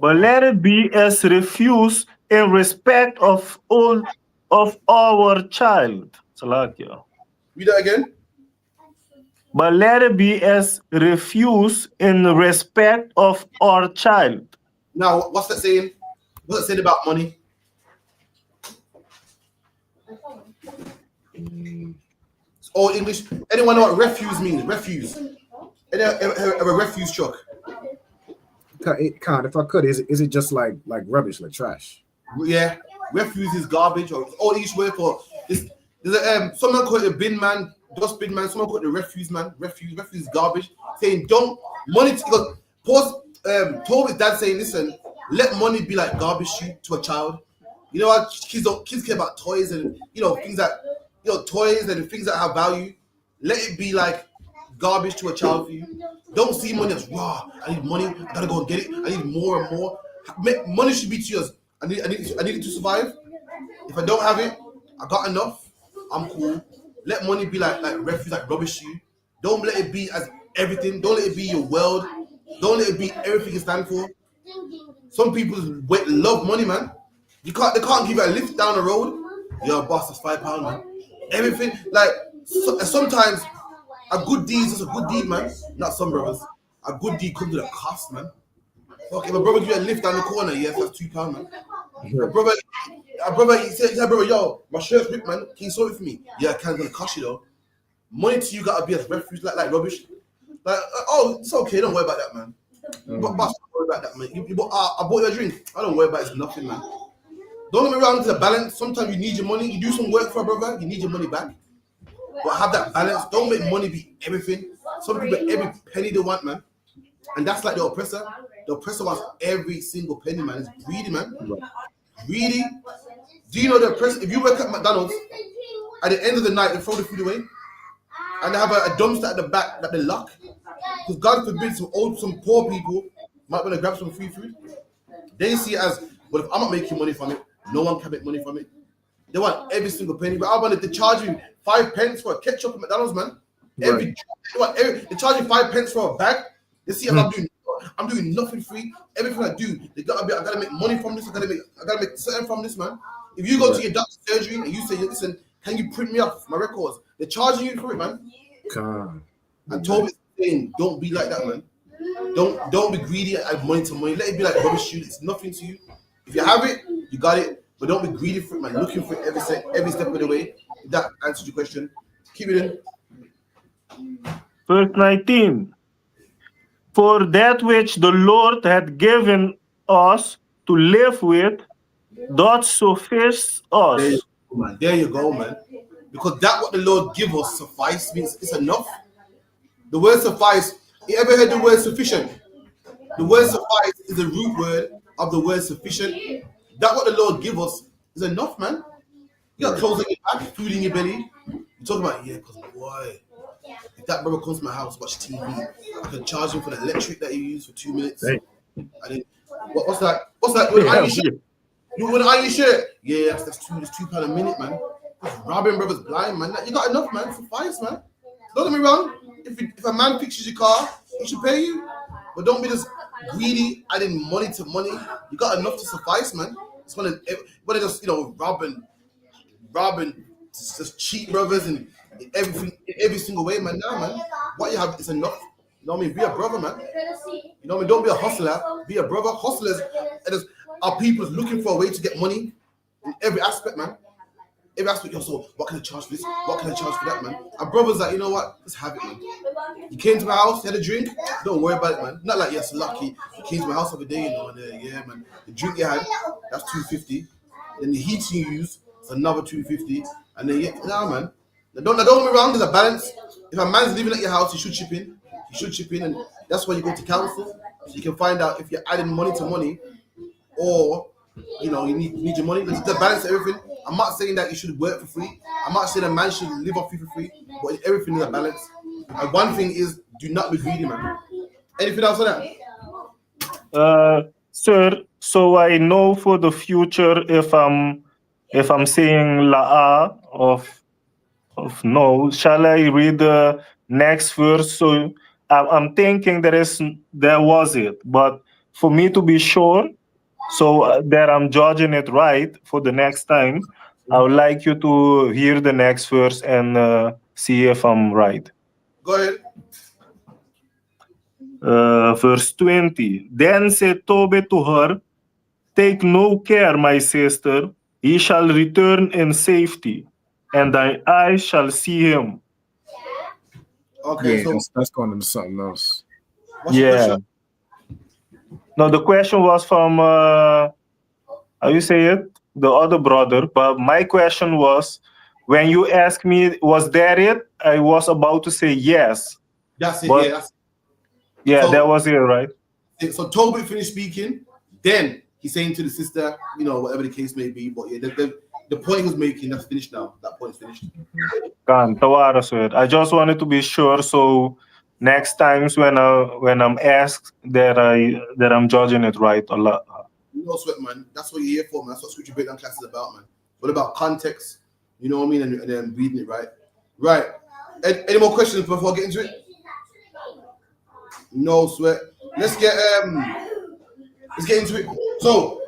But let it be as refuse in respect of our child. Salakia. Read that again. But let it be as refuse in respect of our child. Now, what's that saying? What's that saying about money? It's all English. Anyone know what refuse means? Refuse. A refuse truck. If I could, is it just like rubbish, like trash? Yeah, refuse is garbage, or all English word for this. There's someone called it a bin man, dustbin man. Someone called it the refuse man. Refuse is garbage. Saying don't money. Told his dad saying, listen, let money be like garbage to a child. You know what? Kids care about toys and things that toys and things that have value. Let it be like garbage to a child for you. Don't see money as raw. I need money. I gotta go and get it. I need more and more. Money should be to yours. I need it to survive. If I don't have it, I got enough. I'm cool. Let money be like refuse, like rubbish to you. Don't let it be as everything. Don't let it be your world. Don't let it be everything you stand for. Some people love money, man. They can't give you a lift down the road. Yo, boss, that's £5, man. Everything sometimes a good deed is just a good deed, man. Not some brothers. A good deed comes with a cost, man. Okay, my brother give you a lift down the corner, yes, that's £2, man. A brother, he said, brother, yo, my shirt's ripped, man. Can you sew it for me? Yeah, it's gonna cost you though. Money to you gotta be as refuse, like rubbish. Like, oh, it's okay, don't worry about that, man. But boss, don't worry about that, man. I bought you a drink. I don't worry about it, it's nothing, man. Don't get me wrong, there's a balance. Sometimes you need your money. You do some work for a brother, you need your money back. But have that balance. Don't make money be everything. Some people, every penny they want, man. And that's like the oppressor. The oppressor wants every single penny, man. It's greedy, man. Greedy. Do you know the oppressor? If you work at McDonald's, at the end of the night, they throw the food away. And they have a dumpster at the back that they lock. Because God forbid some poor people might want to grab some free food. They see it as, well, if I'm not making money from it, no one can make money from it. They want every single penny. But I wanted to charge you 5 pence for a ketchup at McDonald's, man. They charge you 5 pence for a bag. They see I'm doing nothing free. Everything I do, I gotta make money from this. I gotta make something from this, man. If you go to your doctor's surgery and you say, listen, can you print me off my records? They're charging you for it, man. And Toby's saying, don't be like that, man. Don't be greedy and add money to money. Let it be like rubbish shoot. It's nothing to you. If you have it, you got it. But don't be greedy for it, man. Looking for it every step of the way. If that answers your question. Keep it in. Verse 19. For that which the Lord had given us to live with, doth suffice us. There you go, man. Because that what the Lord give us suffice means it's enough. The word suffice, you ever heard the word sufficient? The word suffice is the root word of the word sufficient. That what the Lord give us is enough, man. You got clothes on your back, food in your belly. You talk about, because boy, if that brother comes to my house, watch TV, I can charge him for the electric that he used for 2 minutes. And then, what's that? What's that? You want to iron your shirt? Yeah, that's £2 a minute, man. That's robbing brothers blind, man. You got enough, man. Suffice, man. Don't get me wrong. If a man fixes your car, he should pay you. But don't be just greedy, adding money to money. You got enough to suffice, man. It's when they just robbing, just cheat brothers and everything, every single way, man. Now, man, what you have is enough. You know what I mean? Be a brother, man. You know what I mean? Don't be a hustler. Be a brother. Hustlers are people looking for a way to get money in every aspect, man. Every aspect. So what can I charge for this? What can I charge for that, man? Our brothers like, you know what? Let's have it, man. You came to my house, had a drink. Don't worry about it, man. Not like, yes, lucky. You came to my house every day, you know, and yeah, man. The drink you had, that's $2.50. Then the heating you use, it's another $2.50. And then man. Don't get me wrong. There's a balance. If a man's living at your house, he should chip in. And that's why you go to council, so you can find out if you're adding money to money, or you need your money. There's a balance to everything. I'm not saying that you should work for free. I'm not saying a man should live off you for free, but everything is a balance. And one thing is, do not be greedy, man. Anything else on that? Sir, so I know for the future if I'm saying la'a of no, shall I read the next verse? So I'm thinking there was it, but for me to be sure, so that I'm judging it right for the next time, I would like you to hear the next verse and see if I'm right. Go ahead. Verse 20. Then said Tobit to her, take no care, my sister, he shall return in safety, and thy eyes shall see him. Okay, that's going into something else. Yeah. No, the question was from how you say it, the other brother. But my question was, when you asked me, was that it? I was about to say yes. That's it. But, yeah, that was it, right? So Tobit finished speaking. Then he's saying to the sister, whatever the case may be. But yeah, the point he was making, that's finished now. That point's finished. I just wanted to be sure, so next times when I'm asked that I'm judging it right a lot. No sweat, man. That's what you're here for, man. That's what scripture breakdown class is about, man. What about context? You know what I mean? And then reading it right. Right. Any more questions before I get into it? No sweat. Let's get into it. So,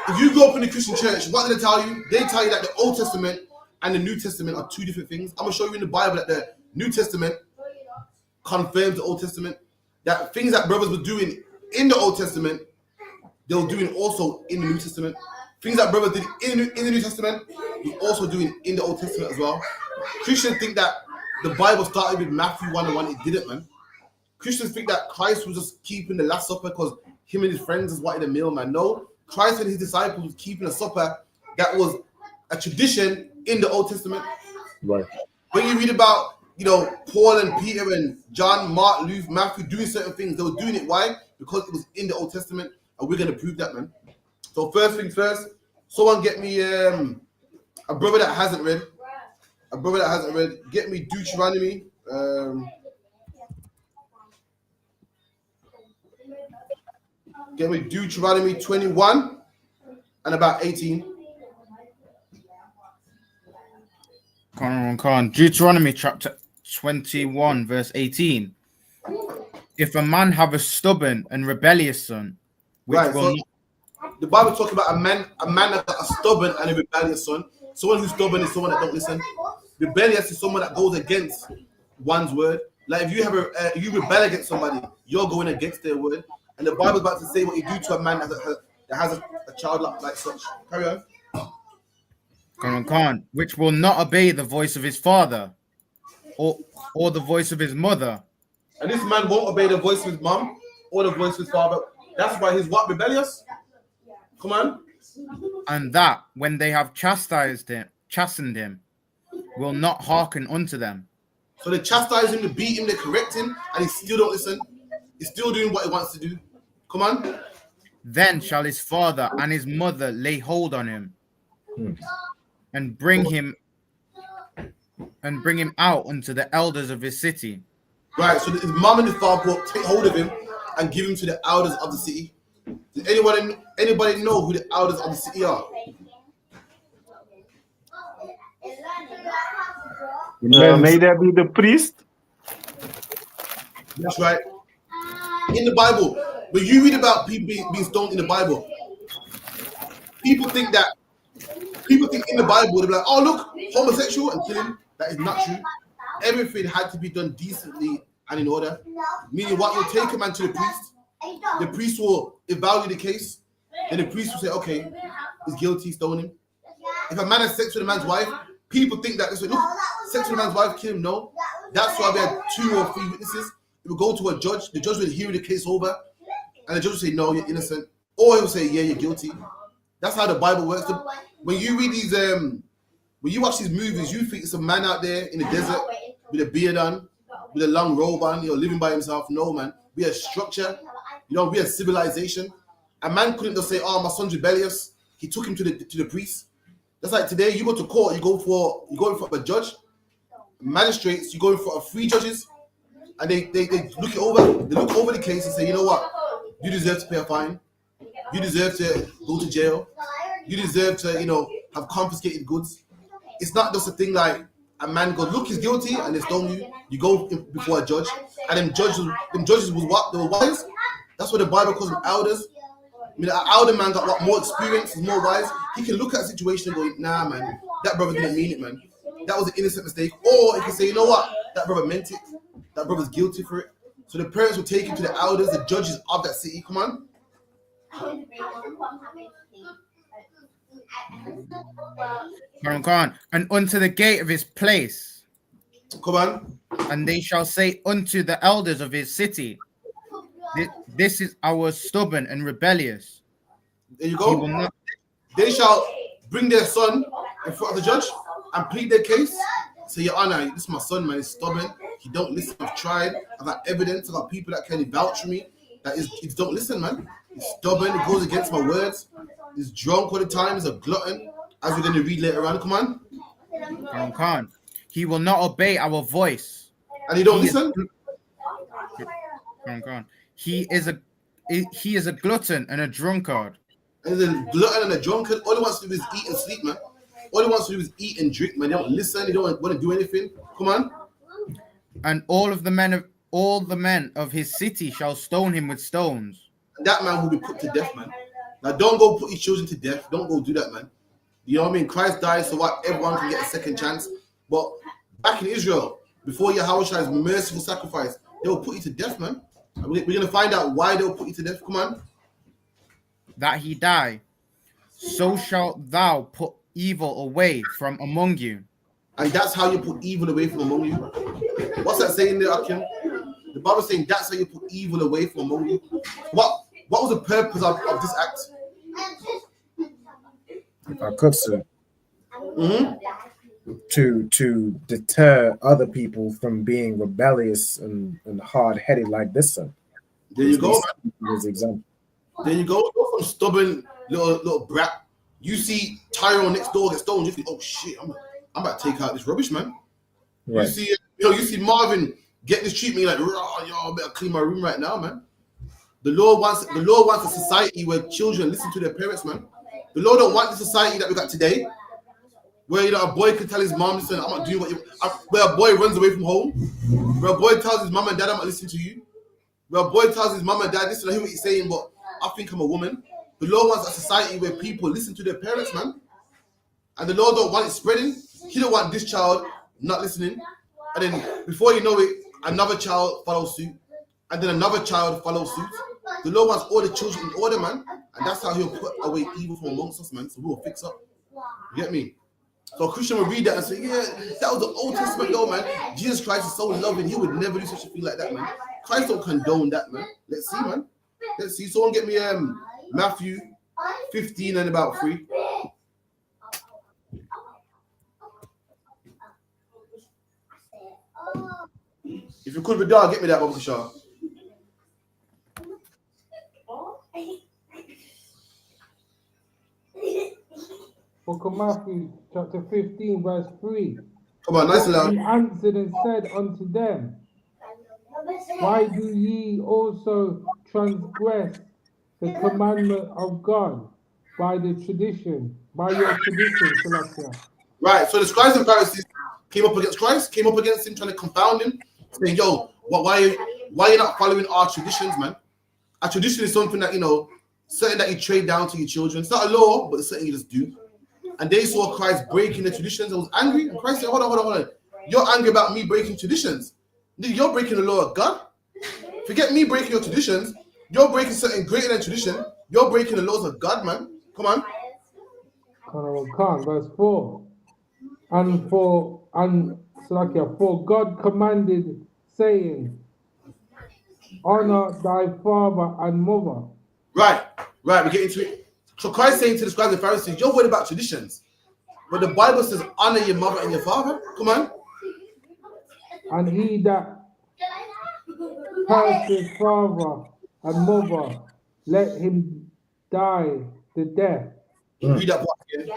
if you go up in the Christian church, what do they tell you? They tell you that the Old Testament and the New Testament are two different things. I'm going to show you in the Bible that the New Testament confirms the Old Testament. That things that brothers were doing in the Old Testament, they were doing also in the New Testament. Things that brothers did in the New Testament, we're also doing in the Old Testament as well. Christians think that the Bible started with Matthew 1:1. It didn't, man. Christians think that Christ was just keeping the Last Supper because him and his friends just wanted a meal, man. No, Christ and his disciples was keeping a supper that was a tradition in the Old Testament. Right. When you read about, you know, Paul and Peter and John, Mark, Luke, Matthew doing certain things, they were doing it. Why? Because it was in the Old Testament, and we're going to prove that, man. So first things first, someone get me a brother that hasn't read. A brother that hasn't read, get me Deuteronomy. Get me Deuteronomy 21 and about 18. Come on. Deuteronomy chapter 21, verse 18. If a man have a stubborn and rebellious son, which Right, will so the Bible talks about a man that got a stubborn and a rebellious son. Someone who's stubborn is someone that don't listen. Rebellious is someone that goes against one's word. Like if you have you rebel against somebody, you're going against their word. And the Bible's about to say what you do to a man that has a child like such. Carry on. Come on, which will not obey the voice of his father or the voice of his mother. And this man won't obey the voice of his mom or the voice of his father. That's why he's what? Rebellious? Come on. And that when they have chastened him, will not hearken unto them. So they chastise him, they beat him, they correct him, and he still don't listen. He's still doing what he wants to do. Come on. Then shall his father and his mother lay hold on him, and bring him out unto the elders of his city. Right, so his mom and his father will take hold of him and give him to the elders of the city. Does anybody know who the elders of the city are? May that be the priest? That's right. In the Bible, when you read about people being stoned in the Bible, people think in the Bible, they're like, oh, look, homosexual, and kill him. That is not true. Everything had to be done decently and in order. Meaning what? You'll take a man to the priest. The priest will evaluate the case. Then the priest will say, okay, he's guilty, stone him. If a man has sex with a man's wife, people think that this way, look, sex with a man's wife, kill him. No. That's why we had 2 or 3 witnesses. It will go to a judge. The judge will hear the case over. And the judge will say, no, you're innocent. Or he will say, yeah, you're guilty. That's how the Bible works. So when you read these, when you watch these movies, you think it's a man out there in the desert with a beard on, with a long robe on, living by himself. No, man. We are structure. We are civilization. A man couldn't just say, oh, my son's rebellious. He took him to the priest. That's like today, you go to court, you go in front of a judge, magistrates, you go in front of 3 judges, and they look it over. They look over the case and say, you know what? You deserve to pay a fine. You deserve to go to jail. You deserve to, have confiscated goods. It's not just a thing like a man goes, look, he's guilty, and they stone you. You go before a judge, and them judges was what? They were wise. That's what the Bible calls them elders. I mean, an elder man got what? More experience, is more wise. He can look at a situation and go, nah, man, that brother didn't mean it, man. That was an innocent mistake. Or he can say, you know what? That brother meant it. That brother's guilty for it. So the parents will take him to the elders, the judges of that city. Come on. Come on. And unto the gate of his place. Come on. And they shall say unto the elders of his city, this is our stubborn and rebellious. There you go. They shall bring their son in front of the judge and plead their case. Say, Your Honor, this is my son, man. He's stubborn. He don't listen. I've tried. I've got evidence. I've got people that can vouch for me. He don't listen, man. He's stubborn. He goes against my words. He's drunk all the time. He's a glutton. As we're going to read later on. Come on. Come on. He will not obey our voice. And he don't listen? Come on. He is a glutton and a drunkard. And he's a glutton and a drunkard. All he wants to do is eat and sleep, man. All he wants to do is eat and drink, man. They don't listen. They don't want to do anything. Come on. And all the men of his city shall stone him with stones. And that man will be put to death, man. Now, don't go put your children to death. Don't go do that, man. You know what I mean? Christ died so what? Everyone can get a second chance. But back in Israel, before Yahweh's merciful sacrifice, they will put you to death, man. We're going to find out why they will put you to death. Come on. That he die. So shalt thou put evil away from among you. And that's how you put evil away from among you. What's that saying there, Akim? The Bible is saying that's how you put evil away from among you. What was the purpose of this act? Akutsu. To deter other people from being rebellious and hard-headed like this son. There you go, man. This example. There you go. You're some stubborn little brat. You see Tyrone next door get stolen, you think, oh shit, I'm about to take out this rubbish, man. Right. You see Marvin get this treatment, you're like, yo, I better clean my room right now, man. The Lord wants a society where children listen to their parents, man. The Lord don't want the society that we got today, where a boy can tell his mom, listen, I'm not doing what you. Where a boy runs away from home, where a boy tells his mom and dad, I'm not listening to you. Where a boy tells his mom and dad, listen, I hear what you're saying, but I think I'm a woman. The Lord wants a society where people listen to their parents, man. And the Lord don't want it spreading. He don't want this child not listening. And then before you know it, another child follows suit. And then another child follows suit. The Lord wants all the children in order, man. And that's how he'll put away evil from amongst us, man. So we'll fix up. You get me? So a Christian will read that and say, yeah, that was the Old Testament, though, man. Jesus Christ is so loving. He would never do such a thing like that, man. Christ don't condone that, man. Let's see, man. Let's see. Someone get me Matthew 15 and about 3. If you could be dog, get me that, Baba Kishar. Book of Matthew, chapter 15, verse 3. Come on, nice and loud. He answered and said unto them, why do ye also transgress the commandment of God by your tradition, Selassie? Right, so the scribes and Pharisees came up against Christ, came up against him, trying to confound him, saying, yo, why are you not following our traditions, man? Our tradition is something that, something that you trade down to your children. It's not a law, but it's something you just do. And they saw Christ breaking the traditions and was angry. And Christ said, hold on. You're angry about me breaking traditions. You're breaking the law of God. Forget me breaking your traditions. You're breaking something greater than tradition. You're breaking the laws of God, man. Come on. Verse 4. For God commanded, saying, honor thy father and mother. Right, we're getting to it. So Christ saying to the scribes and Pharisees, you're worried about traditions. But the Bible says, honor your mother and your father. Come on. And he that curses father and mother, let him die the death. Read that part again.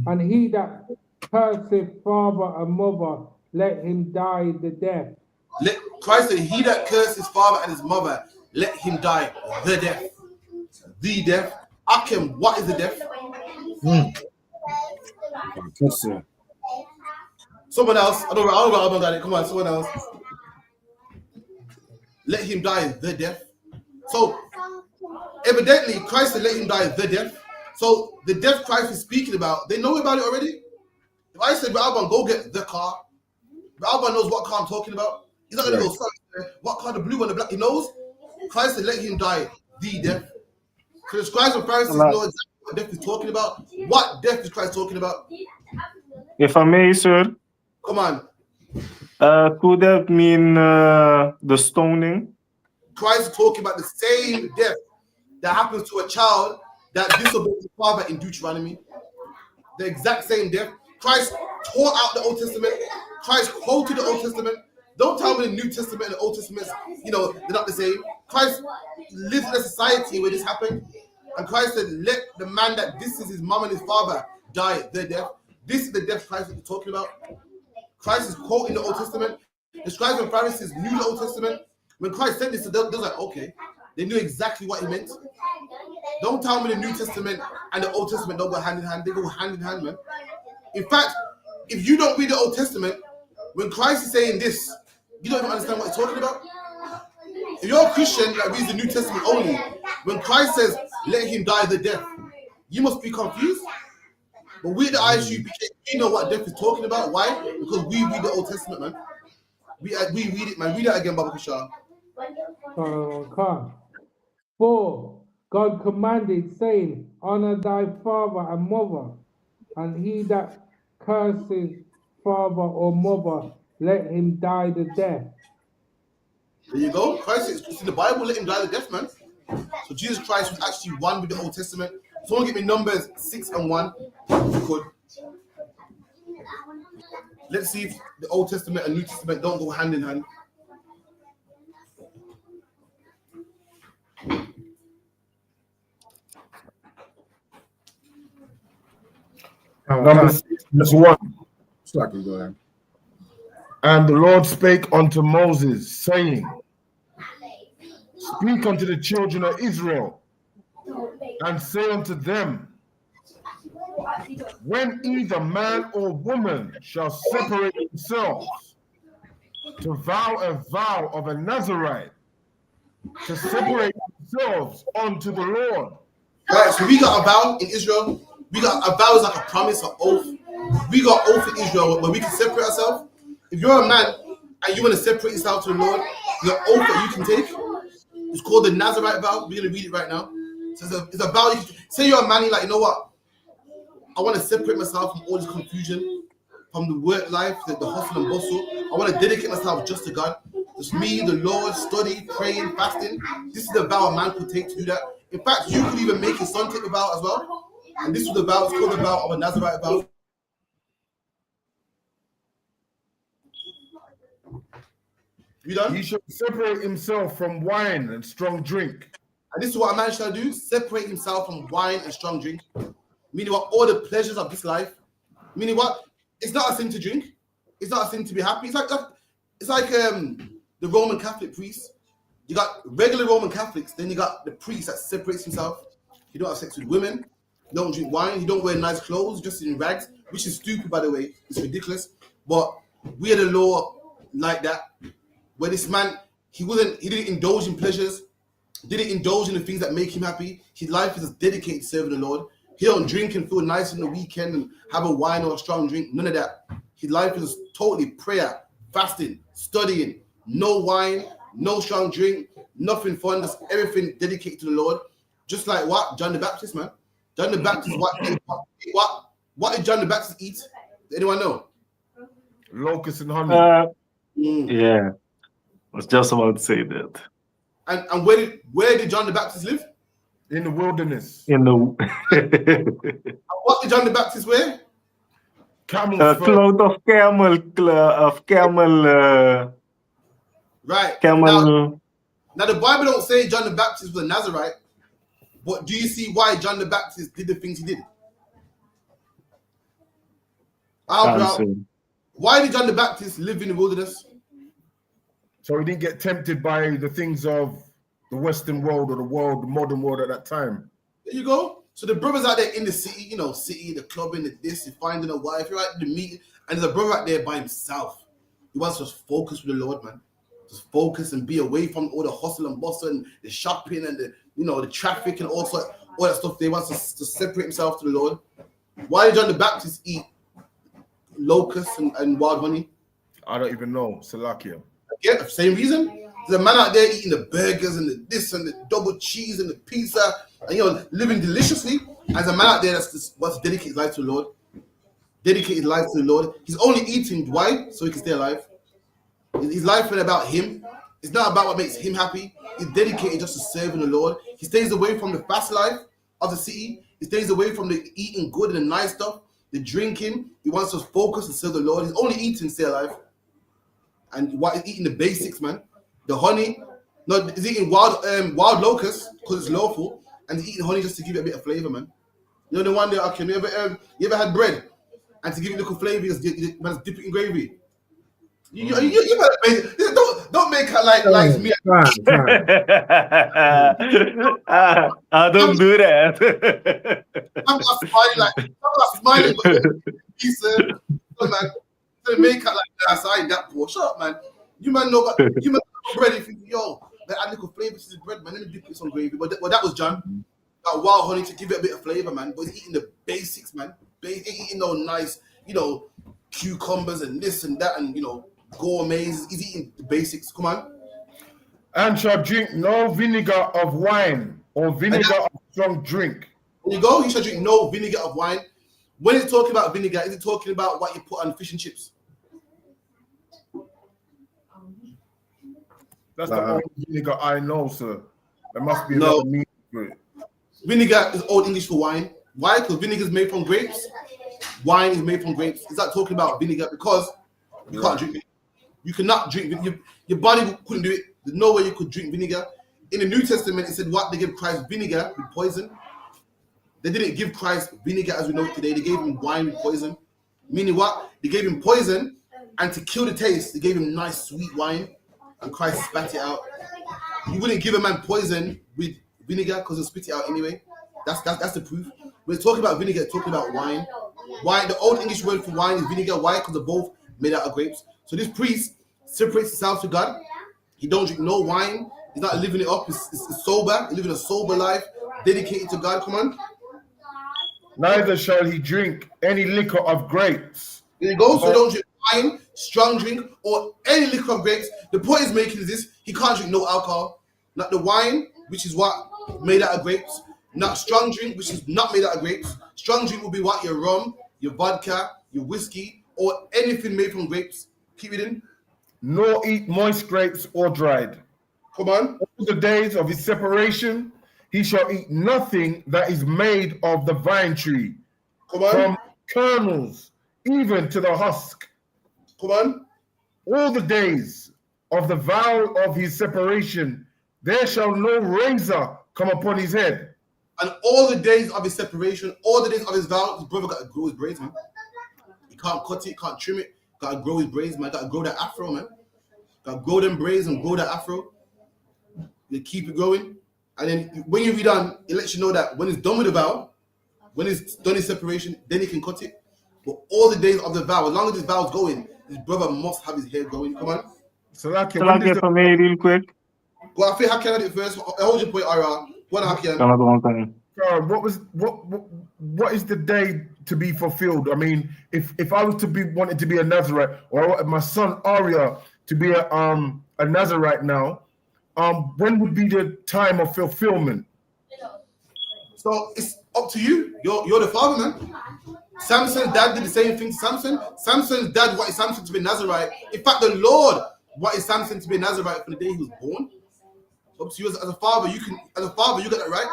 And he that curses father and mother, let him die the death. Christ said, he that curses his father and his mother, let him die the death. The death. Akim, what is the death? Someone else. I don't know. Come on, someone else. Let him die the death. So, evidently, Christ said, let him die the death. So, the death Christ is speaking about, they know about it already. If I said, Alban, go get the car, Alban knows what car I'm talking about. He's not going to go, sorry, what car, the blue one, the black, he knows. Christ said, let him die the death. So the scribes and Pharisees know exactly what death is talking about. What death is Christ talking about? If I may, sir. Come on. Could that mean the stoning? Christ is talking about the same death that happens to a child that disobeys his father in Deuteronomy. The exact same death. Christ tore out the Old Testament. Christ quoted the Old Testament. Don't tell me the New Testament and the Old Testament, they're not the same. Christ lived in a society where this happened. And Christ said, let the man that disses his mom and his father die their death. This is the death Christ is talking about. Christ is quoting the Old Testament. The scribes and Pharisees knew the Old Testament. When Christ said this, they were like, okay. They knew exactly what he meant. Don't tell me the New Testament and the Old Testament don't go hand in hand. They go hand in hand, man. In fact, if you don't read the Old Testament, when Christ is saying this, you don't even understand what he's talking about. If you're a Christian that reads the New Testament only, when Christ says, let him die the death, you must be confused. But we at the ISUPK, we know what death is talking about. Why? Because we read the Old Testament, man. We read it, man. Read that again, Baba Kishar. For God commanded, saying, honor thy father and mother, and he that curses father or mother, let him die the death. There you go. Christ is in the Bible, let him die the death, man. So Jesus Christ was actually one with the Old Testament. Someone give me Numbers 6 and 1. If you could. Let's see if the Old Testament and New Testament don't go hand in hand. Number 6, verse 1. Sorry, go ahead. And the Lord spake unto Moses, saying, Speak unto the children of Israel, and say unto them, when either man or woman shall separate themselves to vow a vow of a Nazarite, to separate themselves unto the Lord. Right, so we got a vow in Israel. We got a vow is like a promise, an oath. We got oath in Israel where we can separate ourselves. If you're a man and you want to separate yourself to the Lord, the oath that you can take is called the Nazarite vow. We're going to read it right now. So it's a vow. You can, say you're a man, you're like, you know what? I want to separate myself from all this confusion, from the work life, the hustle and bustle. I want to dedicate myself just to God. Just me, the Lord, study, praying, fasting. This is the vow a man could take to do that. In fact, you could even make your son take the vow as well. And this was the vow, it's called the vow of a Nazarite vow. You done? He shall separate himself from wine and strong drink. And this is what a man shall do, separate himself from wine and strong drink. Meaning what? All the pleasures of this life. Meaning what? It's not a sin to drink. It's not a sin to be happy. It's like the Roman Catholic priest. You got regular Roman Catholics, then you got the priest that separates himself. He don't have sex with women. He don't drink wine. He don't wear nice clothes, just in rags, which is stupid, by the way. It's ridiculous. But we had a law like that, where this man, he didn't indulge in pleasures, didn't indulge in the things that make him happy. His life is dedicated to serving the Lord. He don't drink and feel nice in the weekend and have a wine or a strong drink. None of that. His life is totally prayer, fasting, studying, no wine, no strong drink, nothing fun, just everything dedicated to the Lord. Just like what? John the Baptist, man. John the Baptist, what did John the Baptist eat? Does anyone know? Locusts and honey. Yeah, I was just about to say that. And where did John the Baptist live? In the wilderness. In the what did John the Baptist wear? Camel cloth of camel. Right. Camel. Now the Bible don't say John the Baptist was a Nazarite, but do you see why John the Baptist did the things he did? Why did John the Baptist live in the wilderness? So he didn't get tempted by the things of the Western world or the modern world at that time. There you go. So the brothers out there in the city, the clubbing, the this, you're finding a wife, you're at the meeting, and there's a brother out there by himself. He wants to just focus with the Lord, man. Just focus and be away from all the hustle and bustle and the shopping and the traffic and all that stuff. They want to separate himself to the Lord. Why did John the Baptist eat locusts and wild honey? I don't even know. Salakia. Yeah, same reason. There's a man out there eating the burgers and the this and the double cheese and the pizza and living deliciously. As a man out there that's just wants to dedicate his life to the Lord. Dedicate his life to the Lord. He's only eating why? So he can stay alive. His life ain't about him. It's not about what makes him happy. He's dedicated just to serving the Lord. He stays away from the fast life of the city. He stays away from the eating good and the nice stuff, the drinking. He wants to focus and serve the Lord. He's only eating to stay alive. And what is eating the basics, man? The honey. No, he's eating wild locusts because it's lawful, and he's eating honey just to give it a bit of flavor, man. You know the one that you ever had bread and to give it a little flavor, you just dip it in gravy. You better don't make her like me. I don't do that. I'm not smiling, but pizza, man. Don't make her like that. So I ain't that poor. Shut up, man. You man know bread. If you add little flavor to the bread, man. Let me dip it some gravy. But that was John. Got wild honey to give it a bit of flavor, man. But he's eating the basics, man. He's eating those nice, cucumbers and this and that, and gourmets. He's eating the basics. Come on. And shall drink no vinegar of wine or vinegar of strong drink. There you go. He shall drink no vinegar of wine. When he's talking about vinegar, is he talking about what you put on fish and chips? That's the only vinegar I know, sir. There must be No. another meaning for it. Vinegar is Old English for wine. Why? Because vinegar is made from grapes. Wine is made from grapes. Is that talking about vinegar? Because you can't drink it. You cannot drink vinegar. Your body couldn't do it. There's no way you could drink vinegar. In the New Testament, it said what? They gave Christ vinegar with poison. They didn't give Christ vinegar as we know it today. They gave him wine with poison. Meaning what? They gave him poison, and to kill the taste, they gave him nice sweet wine, and Christ spat it out. You wouldn't give a man poison with vinegar because he'll spit it out anyway. That's the proof. When it's talking about vinegar, it's talking about wine. Wine, the Old English word for wine is vinegar. Why? Because they're both made out of grapes. So this priest separates himself to God. He don't drink no wine. He's not living it up. He's sober. He's living a sober life, dedicated to God. Come on. Neither shall he drink any liquor of grapes. There you go. So don't drink wine, strong drink, or any liquor of grapes. The point he's making is this: he can't drink no alcohol, not the wine, which is what made out of grapes, not strong drink, which is not made out of grapes. Strong drink will be what? Your rum, your vodka, your whiskey, or anything made from grapes. Keep it in. Nor eat moist grapes or dried. Come on. All the days of his separation, he shall eat nothing that is made of the vine tree. Come on. From kernels even to the husk. Come on. All the days of the vow of his separation, there shall no razor come upon his head. And all the days of his separation, all the days of his vow, his brother got to grow his braids, man. He can't cut it, can't trim it. Got to grow his braids, man. Got to grow that afro, man. Got to grow them braids and grow that afro. You keep it growing. And then when you're done, it lets you know that when it's done with the vow, when it's done his separation, then he can cut it. But all the days of the vow, as long as his vow is going, his brother must have his hair growing. Come on. Shall I get for me real quick? Go, I think Hakian did it first. Hold your point, Ira. What Hakian? What is the day to be fulfilled? I mean, if I was to be wanted to be a Nazarite, or my son Arya to be a Nazarite now, when would be the time of fulfillment? So it's up to you. You're the father, man. Samson's dad did the same thing to Samson. Samson's dad wanted Samson to be a Nazarite. In fact, the Lord wanted Samson to be a Nazarite from the day he was born. So up to you as a father, you got that right.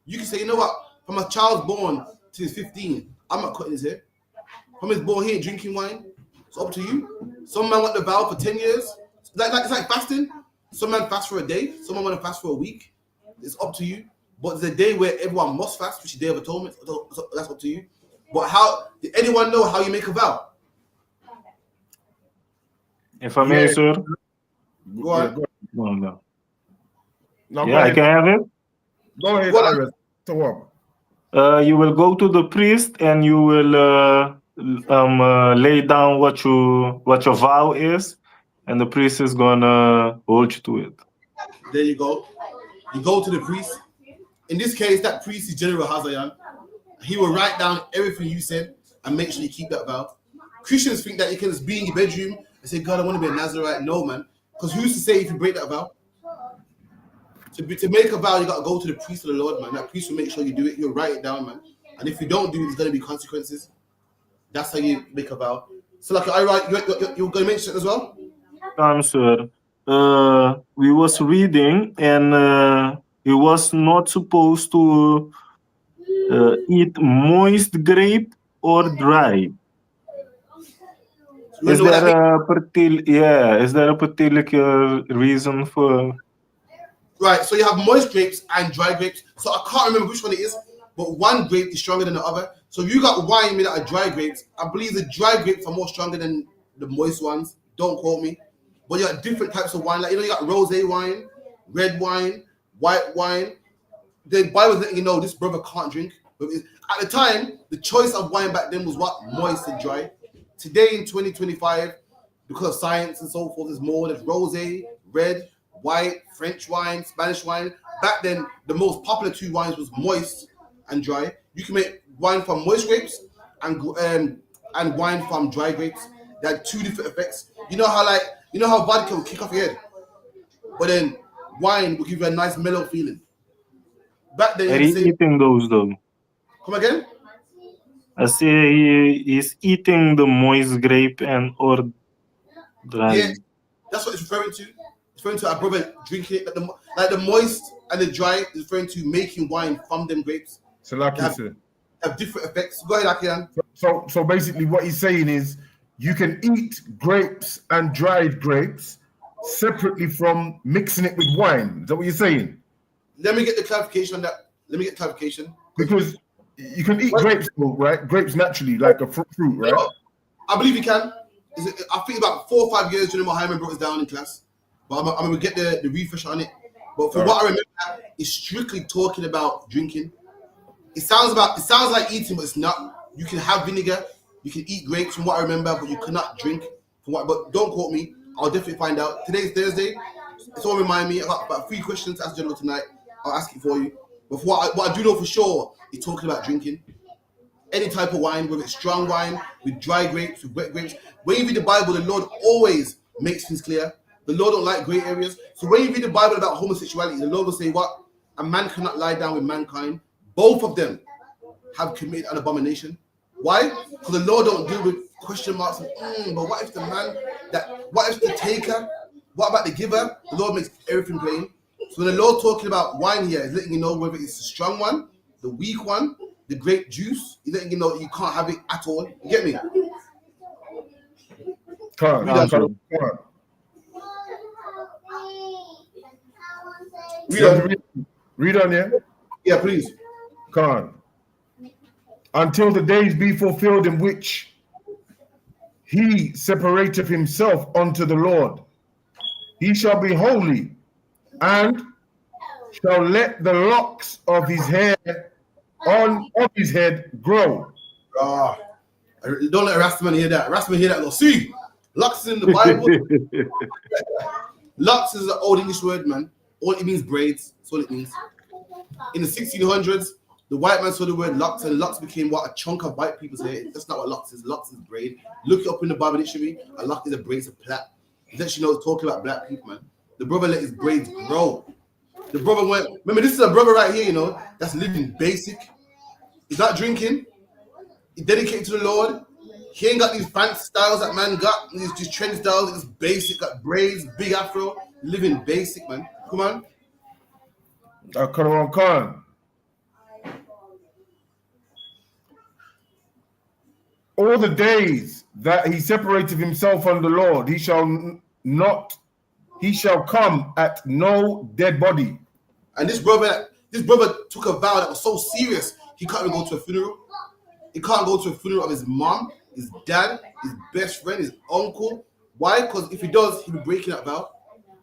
You can say, you know what? From a child's born to his 15, I'm not cutting his hair. From his born, he ain't drinking wine. It's up to you. Some man want the vow for 10 years. It's like fasting. Some man fast for a day. Someone want to fast for a week. It's up to you. But there's a day where everyone must fast, which is Day of Atonement. That's up to you. But how did anyone know how you make a vow? If I may, sir. Go on. No. No, I can have it. Go ahead, Iris. You will go to the priest and you will lay down what your vow is, and the priest is gonna hold you to it. There you go. You go to the priest. In this case, that priest is General Hazayan. He will write down everything you said and make sure you keep that vow. Christians think that you can just be in your bedroom and say, God, I want to be a Nazarite. No, man. Because who's to say if you break that vow? To make a vow, you got to go to the priest of the Lord, man. That priest will make sure you do it. You'll write it down, man. And if you don't do it, there's going to be consequences. That's how you make a vow. So, like, you're going to mention it as well? Sir. We was reading, and he was not supposed to eat moist grape or dry. Is there a particular reason for? Right, so you have moist grapes and dry grapes. So I can't remember which one it is, but one grape is stronger than the other. So if you got wine made out of dry grapes, I believe the dry grapes are more stronger than the moist ones. Don't quote me. But you got different types of wine. Like, you got rosé wine, red wine, white wine. The Bible's letting you know this brother can't drink. But at the time, the choice of wine back then was what? Moist and dry. Today in 2025, because of science and so forth, there's more. There's rosé, red, white, French wine, Spanish wine. Back then, the most popular two wines was moist and dry. You can make wine from moist grapes and wine from dry grapes. They had two different effects. You know how vodka will kick off your head, but then wine will give you a nice mellow feeling. Back then, are you eating those though? Come again? I say he is eating the moist grape and or dry. Yeah, that's what it's referring to. It's referring to our brother drinking it, like the moist and the dry is referring to making wine from them grapes. So like you said, have different effects. Go ahead, Akian. So basically what he's saying is you can eat grapes and dried grapes separately from mixing it with wine. Is that what you're saying? Let me get the clarification on that. Because you can eat grapes, right? Grapes naturally, like a fruit, right? I believe you can. I think about 4 or 5 years, General Hyman brought us down in class. But I'm going to get the refresh on it. But from what I remember, it's strictly talking about drinking. It sounds like eating, but it's not. You can have vinegar, you can eat grapes from what I remember, but you cannot drink. But don't quote me. I'll definitely find out. Today's Thursday. It's all remind me about 3 questions to ask General tonight. I'll ask it for you. But what I do know for sure is talking about drinking. Any type of wine, whether it's strong wine, with dry grapes, with wet grapes. When you read the Bible, the Lord always makes things clear. The Lord don't like gray areas. So when you read the Bible about homosexuality, the Lord will say what? A man cannot lie down with mankind. Both of them have committed an abomination. Why? Because the Lord don't deal with question marks and, but what if the man, what if the taker? What about the giver? The Lord makes everything plain. So when the Lord talking about wine here, is letting you know whether it's the strong one, the weak one, the grape juice, he's letting you know that you can't have it at all. You get me? Come on. Read on, yeah? Yeah, please. Come on. Until the days be fulfilled in which he separateth himself unto the Lord. He shall be holy and shall let the locks of his hair of his head grow. Don't let Rastaman hear that. Rastaman hear that and go, see, locks in the Bible. Locks is an old English word, man. All it means braids. That's all it means. In the 1600s, the white man saw the word locks, and locks became what? A chunk of white people's hair. That's not what locks is. Locks is braid. Look it up in the Bible dictionary. A lock is a braid, it's a plait. It lets you know it's talking about black people, man. The brother let his braids grow. The brother went, remember, this is a brother right here, you know, that's living basic. He's not drinking. He's dedicated to the Lord. He ain't got these fancy styles that man got. These trend styles, it's basic, got braids, big afro. Living basic, man. Come on. Come on. All the days that he separated himself from the Lord, he shall come at no dead body. And this brother took a vow that was so serious, he can't even go to a funeral. He can't go to a funeral of his mom, his dad, his best friend, his uncle. Why? Because if he does, he'll be breaking that vow.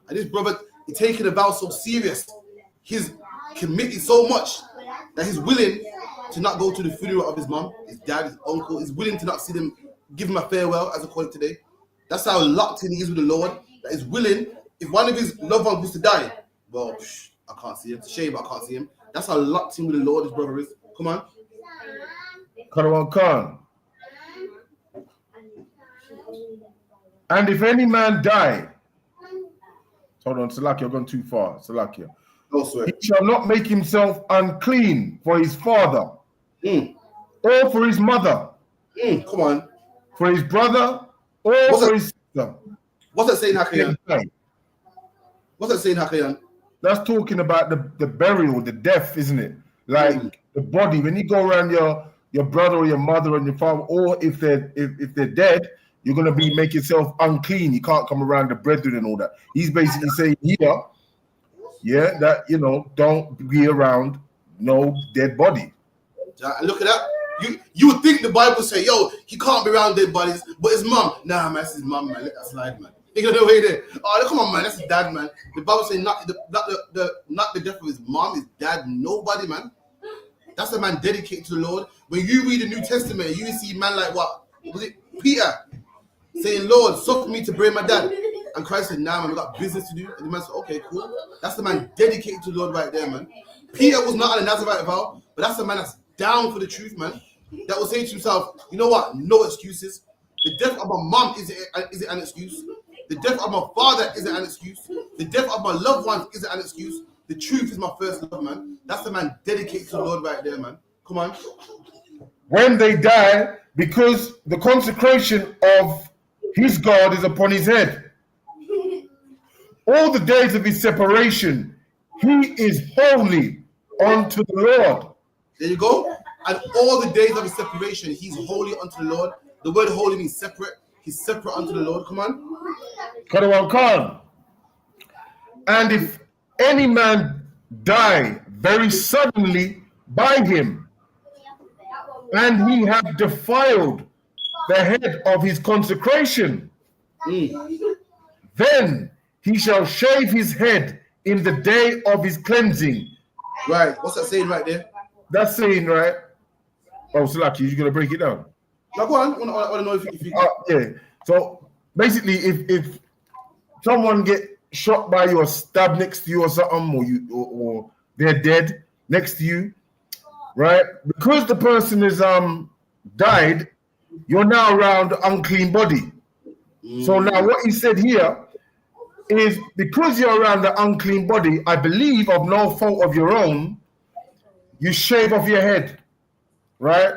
And this brother, he's taking the vow so serious. He's committed so much that he's willing to not go to the funeral of his mom, his dad, his uncle. He's willing to not see them, give him a farewell, as I call it today. That's how locked in he is with the Lord. That he's willing, if one of his loved ones was to die, well, I can't see him. It's a shame, but I can't see him. That's how locked in with the Lord his brother is. Come on. Khan. And if any man die, hold on, Salakia, you're going too far. Salakia. No, sir. He shall not make himself unclean for his father or for his mother. Come on. For his brother or for his sister. What's that saying, Hakayan? What's that saying, Hakayan? That's talking about the burial, the death, isn't it? Like the body. When you go around your brother or your mother and your father, or if they're dead, you're gonna make yourself unclean. You can't come around the brethren and all that. He's basically saying here, that don't be around no dead body. Look at that. You would think the Bible say, yo, he can't be around dead bodies, but his mom. Nah, man, that's his mom, man. Let that slide, man. You know the way there. Oh, come on, man. That's his dad, man. The Bible say not the death of his mom, his dad, nobody, man. That's a man dedicated to the Lord. When you read the New Testament, you see man like what? Was it Peter saying, Lord, suffer me to bury my dad? And Christ said, nah, man, we got business to do. And the man said, okay, cool. That's the man dedicated to the Lord right there, man. Peter was not on a Nazarite vow, but that's the man that's down for the truth, man. That will say to himself, you know what? No excuses. The death of my mom isn't an excuse. The death of my father isn't an excuse. The death of my loved ones isn't an excuse. The truth is my first love, man. That's the man dedicated to the Lord right there, man. Come on. When they die, because the consecration of his God is upon his head. all the days of his separation, he is holy unto the Lord. There you go. And all the days of his separation, he's holy unto the Lord. The word holy means separate. He's separate unto the Lord. Come on. And if any man die very suddenly by him, and he have defiled the head of his consecration, then he shall shave his head in the day of his cleansing. Right. What's that saying right there? That's saying, right? Oh, Salaki, you're going to break it down? Now, go on. I want to know if you... yeah. So, basically, if someone get shot by you or stabbed next to you or something, or they're dead next to you, right? Because the person is died, you're now around the unclean body. So now what he said here is, because you're around the unclean body, I believe of no fault of your own, you shave off your head, right?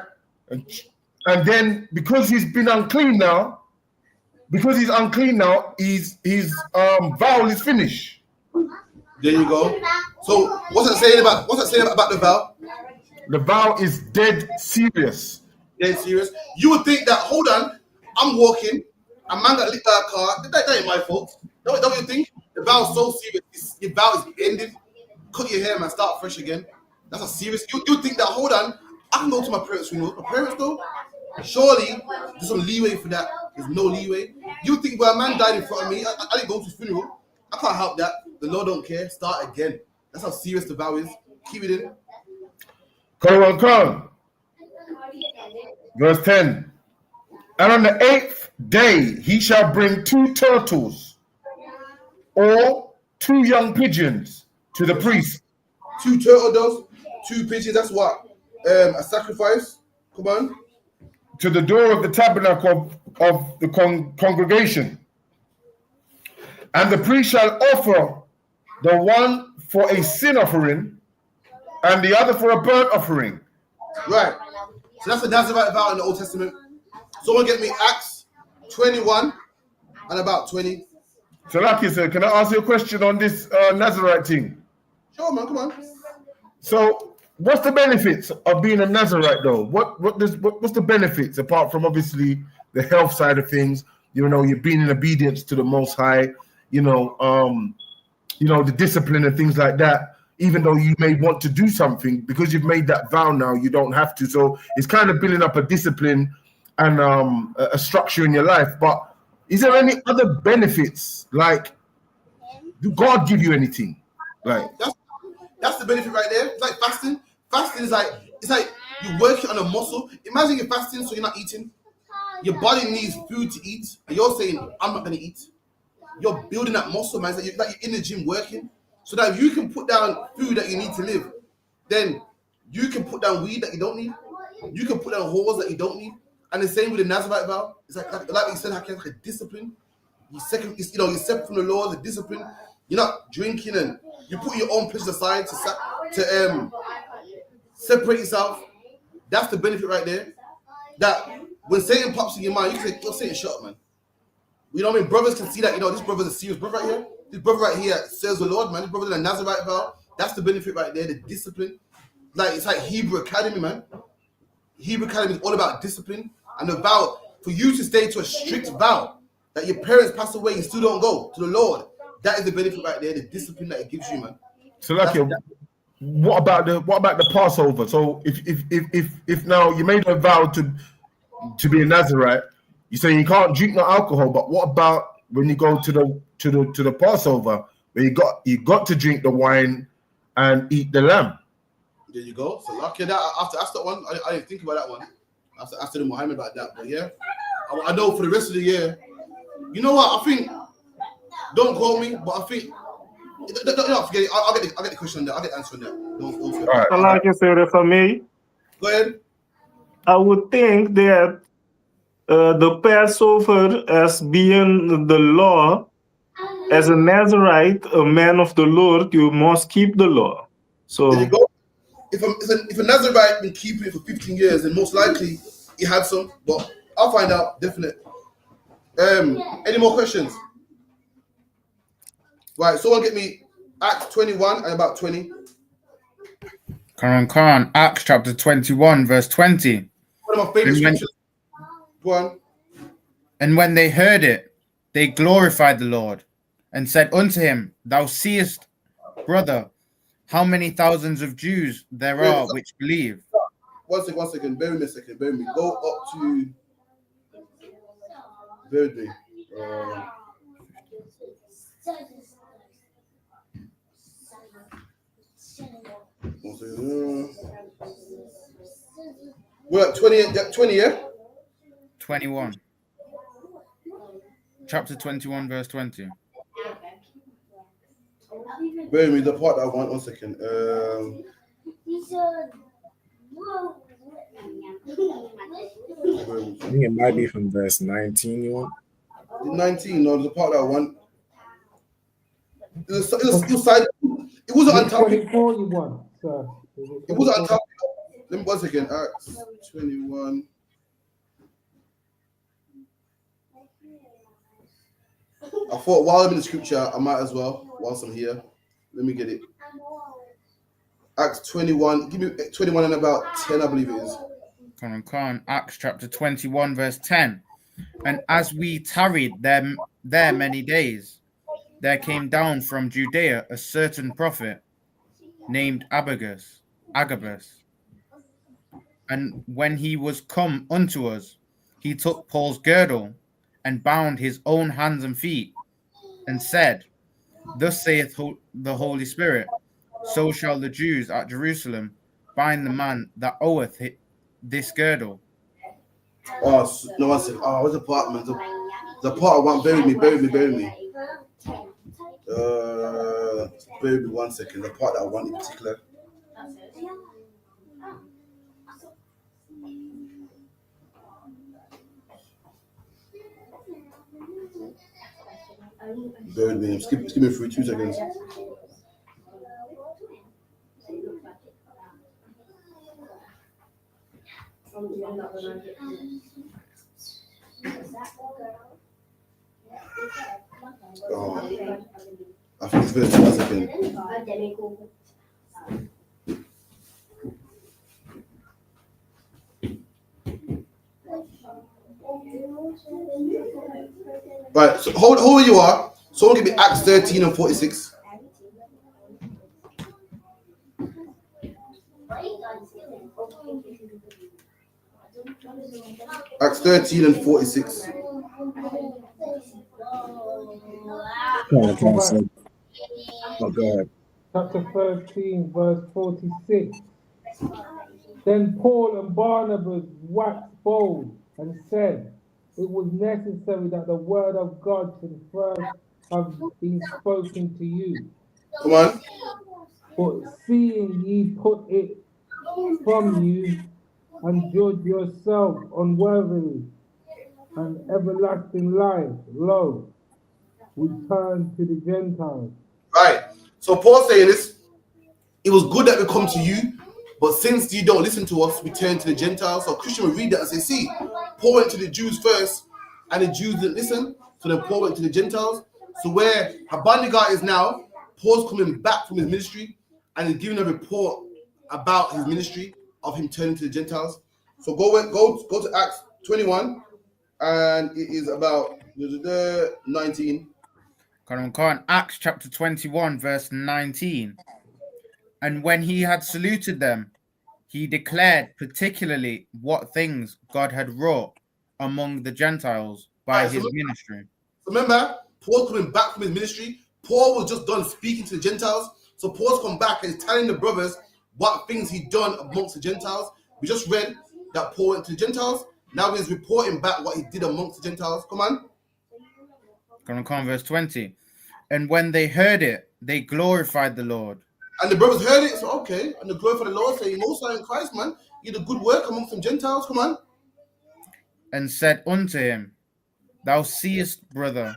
And then because he's been unclean now, his vow is finished. There you go. So what's that saying about the vow? The vow is dead serious. Dead serious. You would think that, hold on, I'm walking, a man got lit by a car. That ain't my fault. Don't you think? The vow is so serious. Your vow is ended. Cut your hair, man. Start fresh again. That's a serious. You think that, hold on, I can go to my parents' funeral. My parents, though, surely there's some leeway for that. There's no leeway. You think, well, a man died in front of me. I didn't go to his funeral. I can't help that. The Lord don't care. Start again. That's how serious the vow is. Keep it in. Quran. Verse 10. And on the 8th day he shall bring 2 turtles or 2 young pigeons to the priest. 2 turtle doves, 2 pigeons. That's what? A sacrifice. Come on. To the door of the tabernacle of the congregation. And the priest shall offer the one for a sin offering and the other for a burnt offering. Right. So that's the Nazarite vow in the Old Testament. Someone get me Acts 21 and about 20. So like you said, can I ask you a question on this Nazarite thing? Sure, man, come on. So what's the benefits of being a Nazarite though? What's the benefits apart from obviously the health side of things? You know, you're being in obedience to the Most High, the discipline and things like that. Even though you may want to do something, because you've made that vow now, you don't have to. So it's kind of building up a discipline and a structure in your life. But is there any other benefits? Like, do God give you anything? Like that's the benefit right there. It's like fasting. Fasting is it's like you're working on a muscle. Imagine you're fasting, so you're not eating. Your body needs food to eat, and you're saying, "I'm not going to eat." You're building that muscle, man. It's like you're in the gym working. So that if you can put down food that you need to live, then you can put down weed that you don't need. You can put down whores that you don't need. And the same with the Nazarite vow. It's like you said, like a discipline. You're separate from the law, the discipline. You're not drinking, and you put your own pleasures aside to separate yourself. That's the benefit right there. That when Satan pops in your mind, you can say, "Yo, Satan, shut up, man." You know what I mean? Brothers can see that, this brother's a serious brother right here. This brother right here serves the Lord, man. This brother in a Nazarite vow. That's the benefit right there, the discipline. It's like Hebrew Academy, man. Hebrew Academy is all about discipline. And the vow, for you to stay to a strict vow, that your parents pass away, you still don't go to the Lord. That is the benefit right there, the discipline that it gives you, man. So like, what about the Passover? So if now you made a vow to be a Nazarite, you say you can't drink no alcohol, but what about when you go to the Passover, where you got to drink the wine and eat the lamb? There you go. So lucky that after that one, I didn't think about that one. After the Muhammad about that, but yeah, I know for the rest of the year. You know what? I think, don't quote me, but I think don't forget it. I'll get the question on that. I'll get the answer on that. Don't forget. Right. Like you said, for me, go ahead. I would think that the Passover as being the law, as a Nazarite, a man of the Lord, you must keep the law. So there you go. If a Nazarite been keeping it for 15 years, then most likely he had some, but I'll find out, definitely. Any more questions? Right, someone get me Acts 21 and about 20. Quran, Acts chapter 21, verse 20. One of my favorite scriptures. Go on. And when they heard it, they glorified the Lord and said unto him, Thou seest, brother, how many thousands of Jews there are which believe. One second. Bear with me a second. Bear with me. Go up to. Bear with me. We're at 20, yeah? 21. Chapter 21, verse 20. Bear with me, the part that I want. 1 second. I think it might be from verse 19, you want? 19, no, the part that I want. It wasn't on top. 24 you want, sir. It wasn't on top. Let me once again. Acts 21. I thought while I'm in the scripture, I might as well, whilst I'm here. Let me get it. Acts 21. Give me 21 and about 10, I believe it is. Quran, Acts chapter 21, verse 10. And as we tarried there many days, there came down from Judea a certain prophet named Agabus. And when he was come unto us, he took Paul's girdle and bound his own hands and feet, and said, Thus saith the Holy Spirit, so shall the Jews at Jerusalem bind the man that oweth this girdle. Oh, no, one second. Oh, what's the part, man? The part I want, bury me. Bear with me 1 second. The part that I want in particular. Bear with me. Skip me through 2 seconds. Oh, I think it's verse 2 seconds. Right, so hold where you are. Someone give me Acts 13 and 46. Acts 13 and 46. Oh, go ahead. Chapter 13, verse 46. Then Paul and Barnabas waxed bold and said, It was necessary that the word of God should first have been spoken to you. Come on. But seeing ye put it from you and judge yourself unworthily and everlasting life, lo, we turn to the Gentiles. Right. So Paul saying this, it was good that we come to you, but since you don't listen to us, we turn to the Gentiles. So Christian will read that and say, see, Paul went to the Jews first, and the Jews didn't listen. So then Paul went to the Gentiles. So where Abanigar is now, Paul's coming back from his ministry, and he's giving a report about his ministry of him turning to the Gentiles. So go to Acts 21, and it is about 19. Quran, Acts chapter 21, verse 19. And when he had saluted them, he declared particularly what things God had wrought among the Gentiles by his ministry. Remember, Paul's coming back from his ministry. Paul was just done speaking to the Gentiles. So Paul's come back and he's telling the brothers what things he'd done amongst the Gentiles. We just read that Paul went to the Gentiles. Now he's reporting back what he did amongst the Gentiles. Come on. Quran, verse 20. And when they heard it, they glorified the Lord. And the brothers heard it, so okay. And the glory for the Lord, saying, Most High in Christ, man, you did good work amongst some Gentiles. Come on. And said unto him, Thou seest, brother,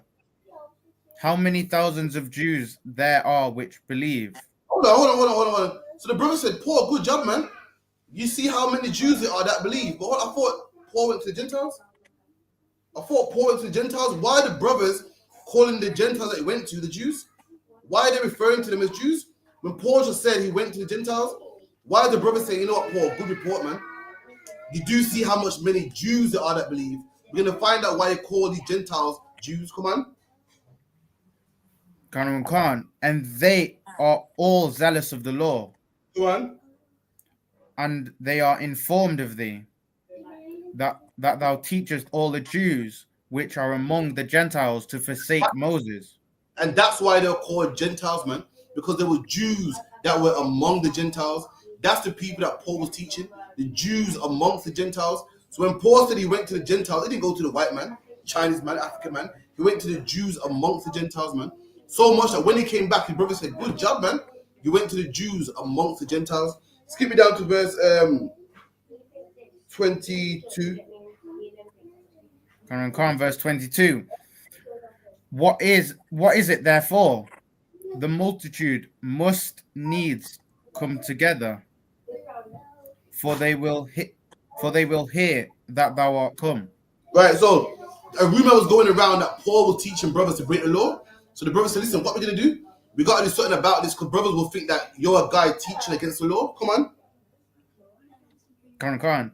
how many thousands of Jews there are which believe. Hold on. So the brother said, Paul, good job, man. You see how many Jews there are that believe. But what I thought Paul went to the Gentiles? I thought Paul went to the Gentiles. Why the brothers calling the Gentiles that he went to the Jews? Why are they referring to them as Jews? When Paul just said he went to the Gentiles, why are the brothers saying, you know what, Paul, good report, man. You do see how much many Jews there are that believe. We're going to find out why you call these Gentiles Jews. Come on. Khan, and they are all zealous of the law. Come on. And they are informed of thee, that thou teachest all the Jews which are among the Gentiles to forsake Moses. And that's why they're called Gentiles, man, because there were Jews that were among the Gentiles. That's the people that Paul was teaching, the Jews amongst the Gentiles. So when Paul said he went to the Gentiles, he didn't go to the white man, Chinese man, African man. He went to the Jews amongst the Gentiles, man. So much that when he came back, his brother said, good job, man. You went to the Jews amongst the Gentiles. Skip me down to verse 22. Khan, verse 22. What is it therefore? The multitude must needs come together, for they will hear that thou art come. Right, so a rumor was going around that Paul was teaching brothers to break the law. So the brothers said, listen, what we're going to do? We got to do something about this because brothers will think that you're a guy teaching against the law. Come on. Khan.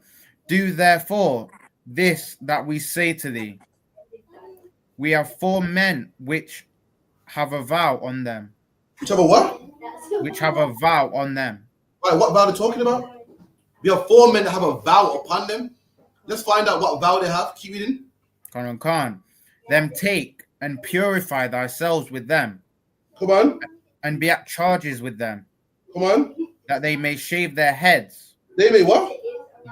Do therefore this that we say to thee. We have 4 men which have a vow on them. Which have a what? Which have a vow on them. Right, what vow are they talking about? We have 4 men that have a vow upon them. Let's find out what vow they have. Keep reading. Khan. Them take and purify thyself with them. Come on. And be at charges with them. Come on. That they may shave their heads. They may what?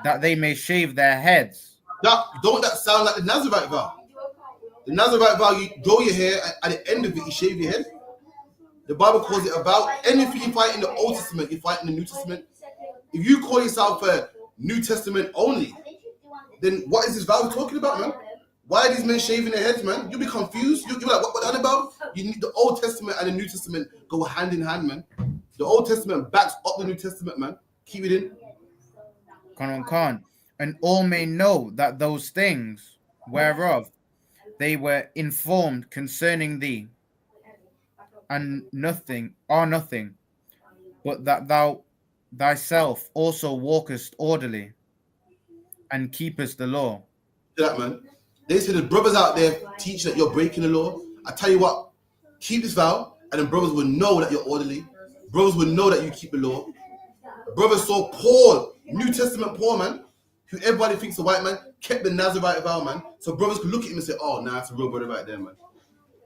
That they may shave their heads. Don't that sound like the Nazarite vow? The Nazarite vow, you grow your hair, at the end of it, you shave your head. The Bible calls it a vow. Anything you find in the Old Testament, you find in the New Testament. If you call yourself a New Testament only, then what is this vow talking about, man? Why are these men shaving their heads, man? You'll be confused. You're like, what that about? You need the Old Testament and the New Testament go hand in hand, man. The Old Testament backs up the New Testament, man. Keep it in. Khan. And all may know that those things whereof they were informed concerning thee, and nothing, but that thou thyself also walkest orderly and keepest the law. That, man. They say the brothers out there teach that you're breaking the law. I tell you what, keep this vow, and then brothers will know that you're orderly. Brothers will know that you keep the law. Brothers saw Paul, New Testament Paul, man, who everybody thinks a white man, kept the Nazarite vow, man. So brothers could look at him and say, oh, nah, it's a real brother right there, man.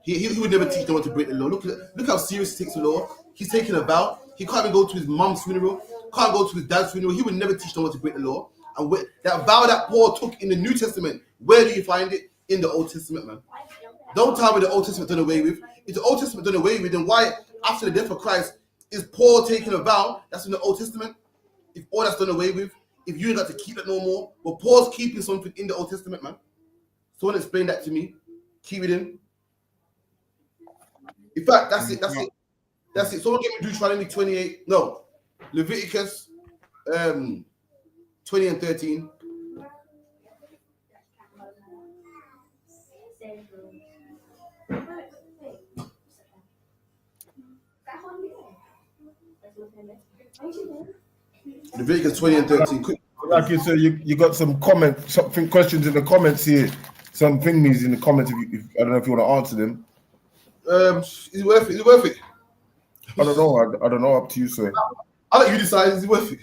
He would never teach no one to break the law. Look how serious he takes the law. He's taking a vow. He can't even go to his mom's funeral. Can't go to his dad's funeral. He would never teach no one to break the law. And that vow that Paul took in the New Testament, where do you find it? In the Old Testament, man. Don't tell me the Old Testament done away with. If the Old Testament done away with, then why, after the death of Christ, is Paul taking a vow that's in the Old Testament? If all that's done away with, if you ain't got to keep it no more, but Paul's keeping something in the Old Testament, man. Someone explain that to me. Keep it in. In fact, that's it. Someone give me Deuteronomy 28. No, Leviticus 20 and 13. Leviticus 20 and 13. Quick. Like you said, you got some questions in the comments here. Some thingies in the comments. If I don't know if you want to answer them. Is it worth it? Is it worth it? I don't know. I don't know. Up to you, sir. I'll let you decide. Is it worth it?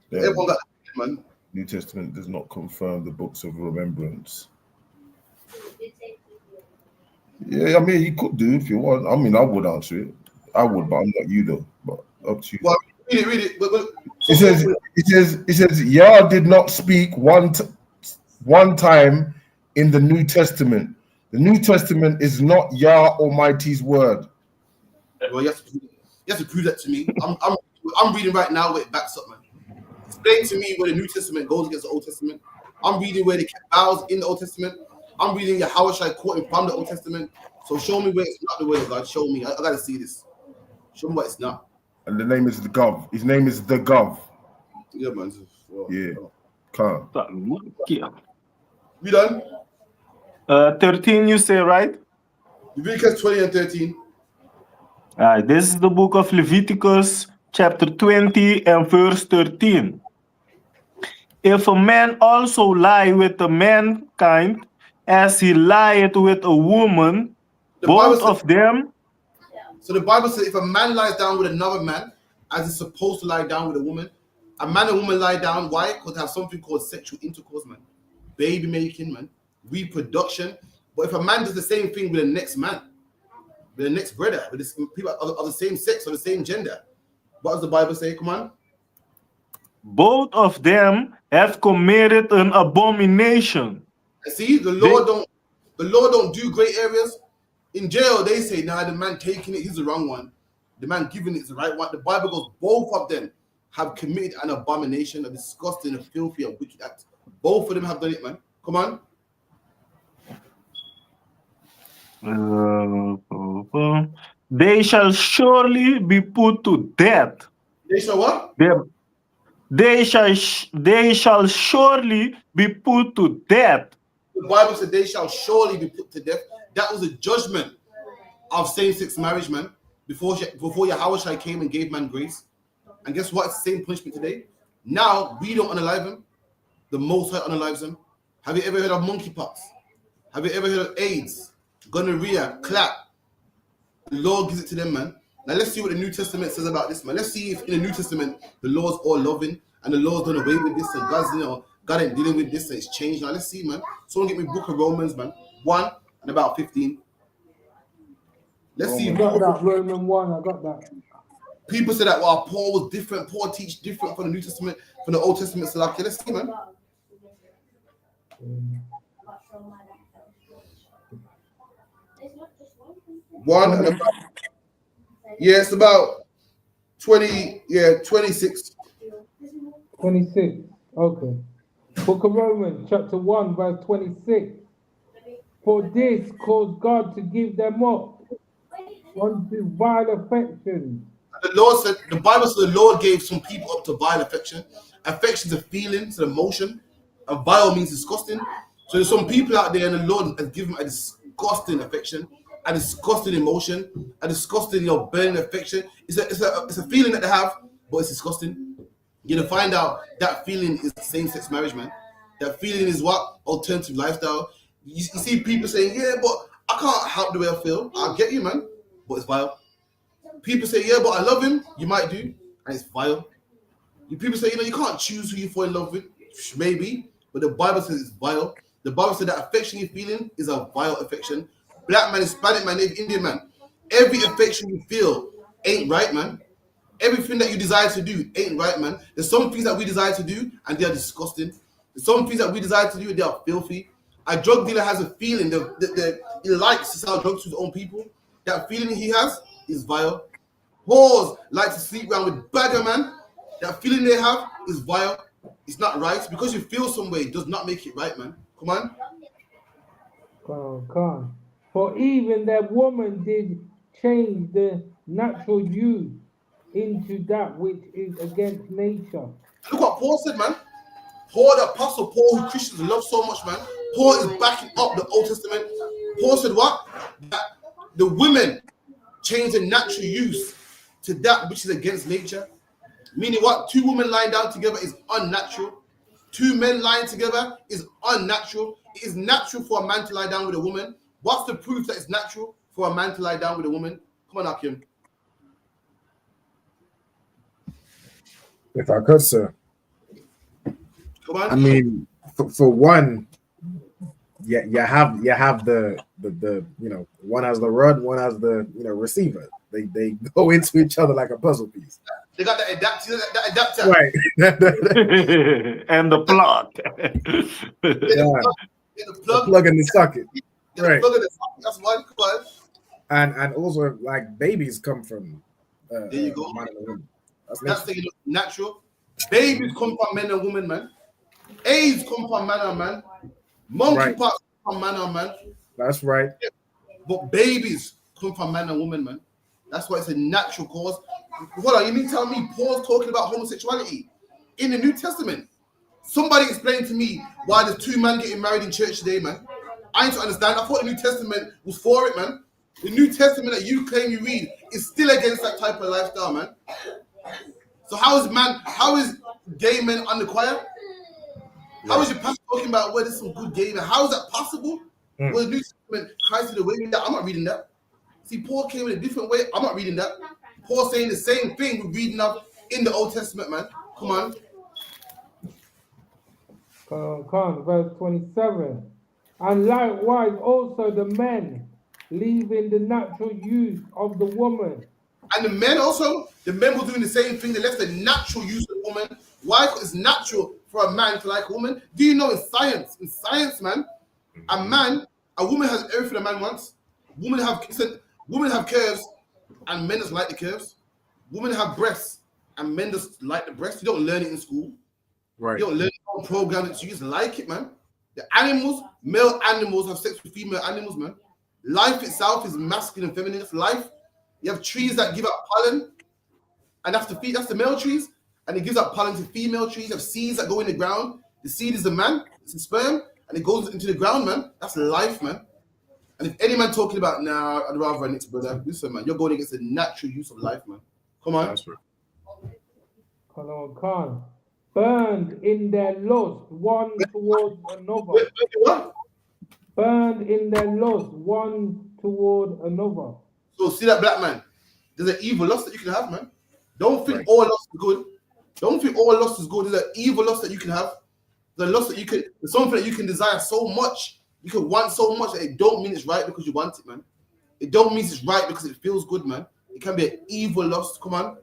Yeah. Everyone got it, man. New Testament does not confirm the books of remembrance. Yeah, I mean, you could do if you want. I mean, I would answer it. I would, but I'm not you though. But up to you. Well, read it. It says, Yah did not speak one time in the New Testament. The New Testament is not Yah Almighty's word. Well, you have to prove that to me. I'm reading right now where it backs up, man. Explain to me where the New Testament goes against the Old Testament. I'm reading where they kept vows in the Old Testament. I'm reading Yahushua quoting from the Old Testament. So show me where it's not the word of God. Show me. I gotta see this. Show me what it's not. And the name is the Gov. His name is the Gov. Yeah, man. Well, yeah. Come. We done? 13, you say, right? Leviticus 20 and 13. This is the book of Leviticus, chapter 20 and verse 13. If a man also lie with a mankind, as he lied with a woman, both of them. So the Bible says if a man lies down with another man, as he's supposed to lie down with a woman, a man and woman lie down. Why? Because they have something called sexual intercourse, man. Baby making, man. Reproduction. But if a man does the same thing with the next man, with the next brother, with this, people of the same sex or the same gender, what does the Bible say? Come on. Both of them have committed an abomination. And see, the Lord don't do gray areas. In jail, they say, nah, the man taking it, he's the wrong one. The man giving it is the right one. The Bible goes, both of them have committed an abomination, a disgusting, a filthy, a wicked act. Both of them have done it, man. Come on. They shall surely be put to death. They shall what? They shall surely be put to death. The Bible said they shall surely be put to death. That was a judgment of same-sex marriage, man. Before Yahweh came and gave man grace. And guess what? It's the same punishment today. Now, we don't unalive him. The Most High unalives him. Have you ever heard of monkeypox? Have you ever heard of AIDS? Gonorrhea, clap. The Lord gives it to them, man. Now let's see what the New Testament says about this, man. Let's see if in the New Testament the Lord's all loving and the Lord's done away with this and God ain't dealing with this and it's changed. Now let's see, man. Someone get me book of Romans, man. 1 and about 15. Let's see. I got that, Roman 1, I got that. People say that, well, Paul was different. Paul teach different from the New Testament, from the Old Testament. So, okay, let's see, man. One and about, yeah, it's about 20, 26. 26, okay. Book of Romans, chapter 1, verse 26. For this caused God to give them up unto vile affections. The Lord said, the Bible said the Lord gave some people up to vile affection. Affection is a feeling, it's an emotion. And vile means disgusting. So there's some people out there and the Lord has given them a disgusting affection, a disgusting emotion, a disgusting, burning affection. It's a feeling that they have, but it's disgusting. You're gonna find out that feeling is same-sex marriage, man. That feeling is what? Alternative lifestyle. You see people saying, yeah, but I can't help the way I feel. I get you, man, but it's vile. People say, yeah, but I love him. You might do, and it's vile. People say, you can't choose who you fall in love with. Maybe, but the Bible says it's vile. The Bible said that affection you're feeling is a vile affection. Black man, Hispanic man, Native Indian man. Every affection you feel ain't right, man. Everything that you desire to do ain't right, man. There's some things that we desire to do, and they are disgusting. There's some things that we desire to do, and they are filthy. A drug dealer has a feeling that he likes to sell drugs to his own people. That feeling he has is vile. Whores like to sleep around with bagger, man. That feeling they have is vile. It's not right. Because you feel some way, it does not make it right, man. Come on. Come on. For even that woman did change the natural use into that which is against nature. Look what Paul said, man. Paul, the apostle Paul, who Christians love so much, man. Paul is backing up the Old Testament. Paul said what? That the women change the natural use to that which is against nature. Meaning what? Two women lying down together is unnatural. Two men lying together is unnatural. It is natural for a man to lie down with a woman. What's the proof that it's natural for a man to lie down with a woman? Come on, Akim. If I could, sir. Come on. I mean, for one, you have the one has the rod, one has the receiver. They go into each other like a puzzle piece. They got that adapter. Right. And the plug. The plug in the socket. Right. Plug in the socket. That's one. Come on. And also, like, babies come from there you go. man and woman. That's natural. Babies come from men and women, man. AIDS come from man and man. Monkeypox come from man and man. That's right. But babies come from man and woman, man. That's why it's a natural cause. Hold on, you mean to tell me Paul's talking about homosexuality in the New Testament? Somebody explain to me why there's two men getting married in church today, man. I need to understand. I thought the New Testament was for it, man. The New Testament that you claim you read is still against that type of lifestyle, man. So how is gay men under choir? How is your pastor talking about where there's some good gay men? How is that possible? Well, the New Testament, Christ is the way that. I'm not reading that. See, Paul came in a different way. I'm not reading that. Paul saying the same thing we're reading up in the Old Testament, man. Come on. Verse 27. And likewise also the men, leaving the natural use of the woman. And the men were doing the same thing. They left the natural use of the woman. Why? Because it's natural for a man to like a woman. Do you know in science, man, a woman has everything a man wants. Women have curves, and men just like the curves. Women have breasts, and men just like the breasts. You don't learn it in school. Right. You don't learn it on programs. You just like it, man. The animals, male animals have sex with female animals, man. Life itself is masculine and feminine. It's life. You have trees that give out pollen, and that's the male trees, and it gives out pollen to female trees. You have seeds that go in the ground. The seed is the man, it's the sperm, and it goes into the ground, man. That's life, man. And if any man talking about, nah, I'd rather an brother, listen, man, you're going against the natural use of life, man. Come on. That's right. Come. Burned in their lust one towards another. What? Burned in their lust one toward another. So see that, black man? There's an evil lust that you can have, man. Don't think all lust is good. Don't think all lust is good. There's an evil lust that you can have. The lust that you can, there's something that you can desire so much, you can want so much that it don't mean it's right because you want it, man. It don't mean it's right because it feels good, man. It can be an evil lust. Come on.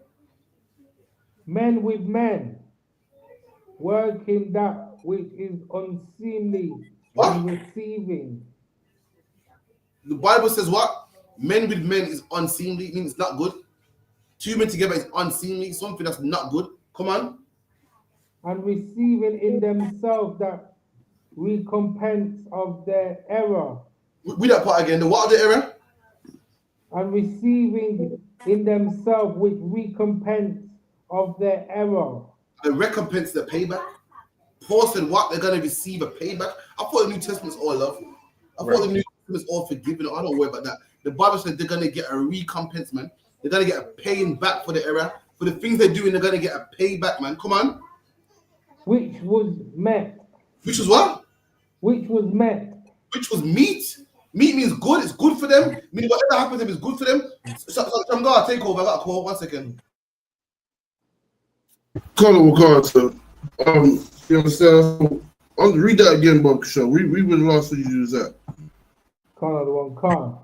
Men with men, working that which is unseemly and receiving. The Bible says what? Men with men is unseemly, means it's not good. Two men together is unseemly, something that's not good. Come on. And receiving in themselves that recompense of their error. Read that part again. The what of the error? And receiving in themselves with recompense of their error. The recompense, the payback. Paul said what? They're going to receive a payback. I thought the New Testament's all love. I thought the New Testament's all forgiving. I don't worry about that. The Bible said they're going to get a recompense, man. They're going to get a paying back for the error. For the things they're doing, they're going to get a payback, man. Come on. Which was met. Which was what? Which was met. Which was meat. Meat means good. It's good for them. Meaning whatever happens to them is good for them. So I'm going to take over. I got a call. 1 second. Call, sir. You understand? I'll read that again, Bob. Show. We were the last one you use that. Call.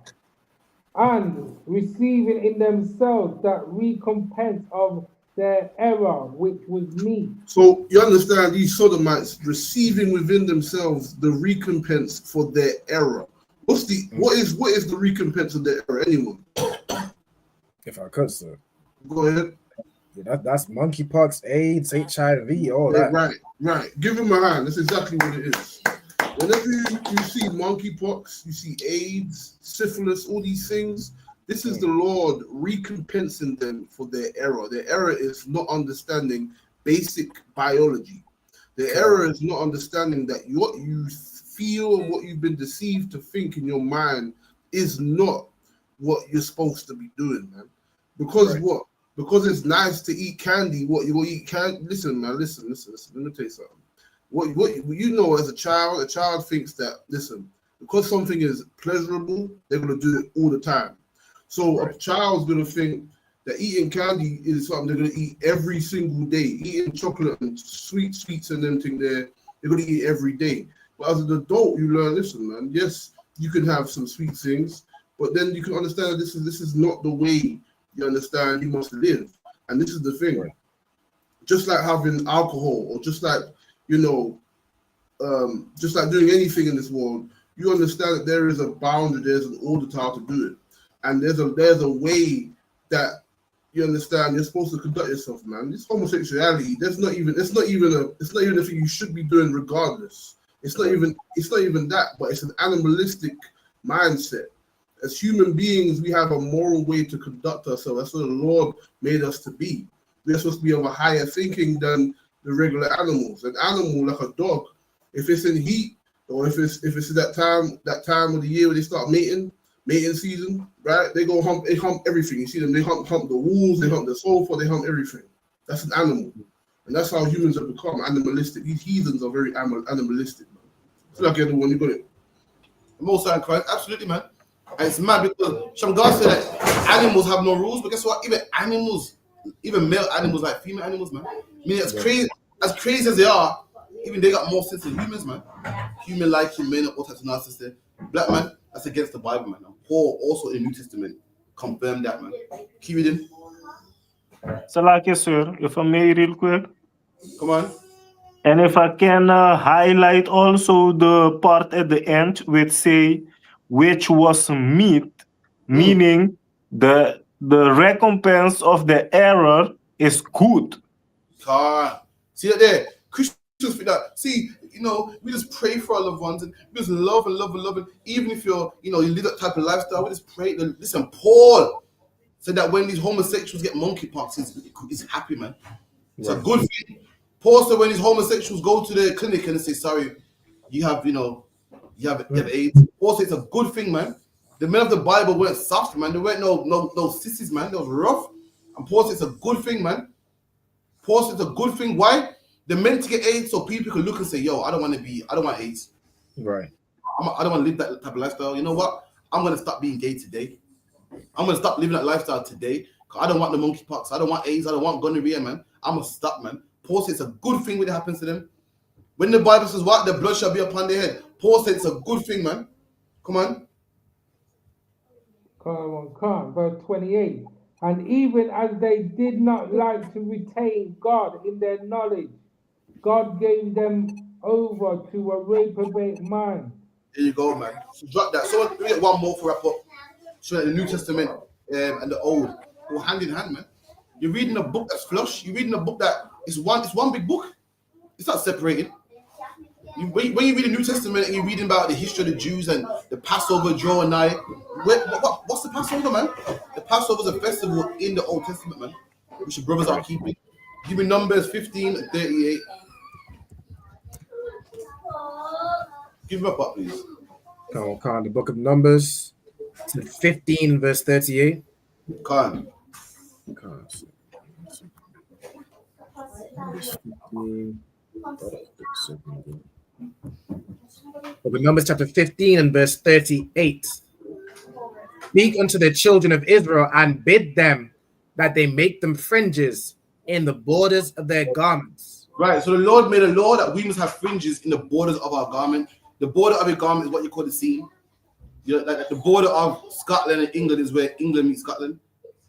And receiving in themselves that recompense of their error, which was me. So you understand these sodomites receiving within themselves the recompense for their error. What is the recompense of their error? Anyone? If I could, sir. Go ahead. Yeah, that's monkeypox, AIDS, HIV, all that. Right. Give him a hand. That's exactly what it is. Whenever you see monkeypox, you see AIDS, syphilis, all these things, this is the Lord recompensing them for their error. Their error is not understanding basic biology. The error is not understanding that what you feel and what you've been deceived to think in your mind is not what you're supposed to be doing, man. Because what? Because it's nice to eat candy. What you eat candy? Listen, man. Listen. Let me tell you something. What you know as a child thinks that, listen, because something is pleasurable, they're gonna do it all the time. So a child's gonna think that eating candy is something they're gonna eat every single day. Eating chocolate and sweets and them thing they're gonna eat every day. But as an adult, you learn, listen, man, yes, you can have some sweet things, but then you can understand that this is not the way you understand you must live. And this is the thing. Just like having alcohol, or just like, just like doing anything in this world, you understand that there is a boundary, there's an order to how to do it. And there's a way that you understand you're supposed to conduct yourself, man. This homosexuality, it's not even a thing you should be doing regardless. It's not even that, but it's an animalistic mindset. As human beings, we have a moral way to conduct ourselves. That's what the Lord made us to be. We're supposed to be of a higher thinking than the regular animals. An animal, like a dog, if it's in heat, or if it's that time of the year where they start mating, mating season, right? They hump everything. You see them, they hump the walls, they hump the sofa, they hump everything. That's an animal. And that's how humans have become animalistic. These heathens are very animalistic, man. I feel like you're the one, you got it. Most time Christ, absolutely, man. And it's mad because Shamgar said that animals have no rules, but guess what? Even animals, even male animals like female animals, man. I mean, as crazy as they are, even they got more sense than humans, man. Human liking men, all types of narcissists. Black man, that's against the Bible, man. And Paul also in the New Testament confirmed that, man. Keep reading. So, like you, sir, if I may, real quick. Come on. And if I can highlight also the part at the end which say, which was meat, meaning the recompense of the error is good. See that there? Christians think that. See, we just pray for our loved ones and we just love and love and love. And even if you live that type of lifestyle, we just pray. Listen, Paul said that when these homosexuals get monkeypox, he's happy, man. It's a good thing. Paul said when these homosexuals go to the clinic and they say, sorry, you have AIDS. Paul said it's a good thing, man. The men of the Bible weren't soft, man. They weren't no sissies, man. They was rough. And Paul said it's a good thing, man. Paul said it's a good thing. Why? They're meant to get AIDS so people can look and say, yo, I don't want AIDS. Right. I don't want to live that type of lifestyle. You know what? I'm going to stop being gay today. I'm going to stop living that lifestyle today. I don't want the monkeypox. I don't want AIDS. I don't want gonorrhea, man. I'm going to stop, man. Paul says it's a good thing when it happens to them. When the Bible says what? The blood shall be upon their head. Paul says it's a good thing, man. Come on. Come on. Verse 28. And even as they did not like to retain God in their knowledge, God gave them over to a reprobate mind. There you go, man. So drop that. So let me get one more for wrap up. So that the New Testament and the Old go hand in hand, man. You're reading a book that's flush. You're reading a book that is one big book. It's not separated. When you read the New Testament and you're reading about the history of the Jews and the Passover draw nigh, what's the Passover, man? The Passover is a festival in the Old Testament, man, which the brothers are keeping. Give me Numbers 15 and 38. Give me up, please. Come on. The book of Numbers, 15, verse 38. Come on. Book of Numbers chapter 15 and verse 38. Speak unto the children of Israel and bid them that they make them fringes in the borders of their garments. Right, so the Lord made a law that we must have fringes in the borders of our garment. The border of a garment is what you call the seam. Like the border of Scotland and England is where England meets Scotland.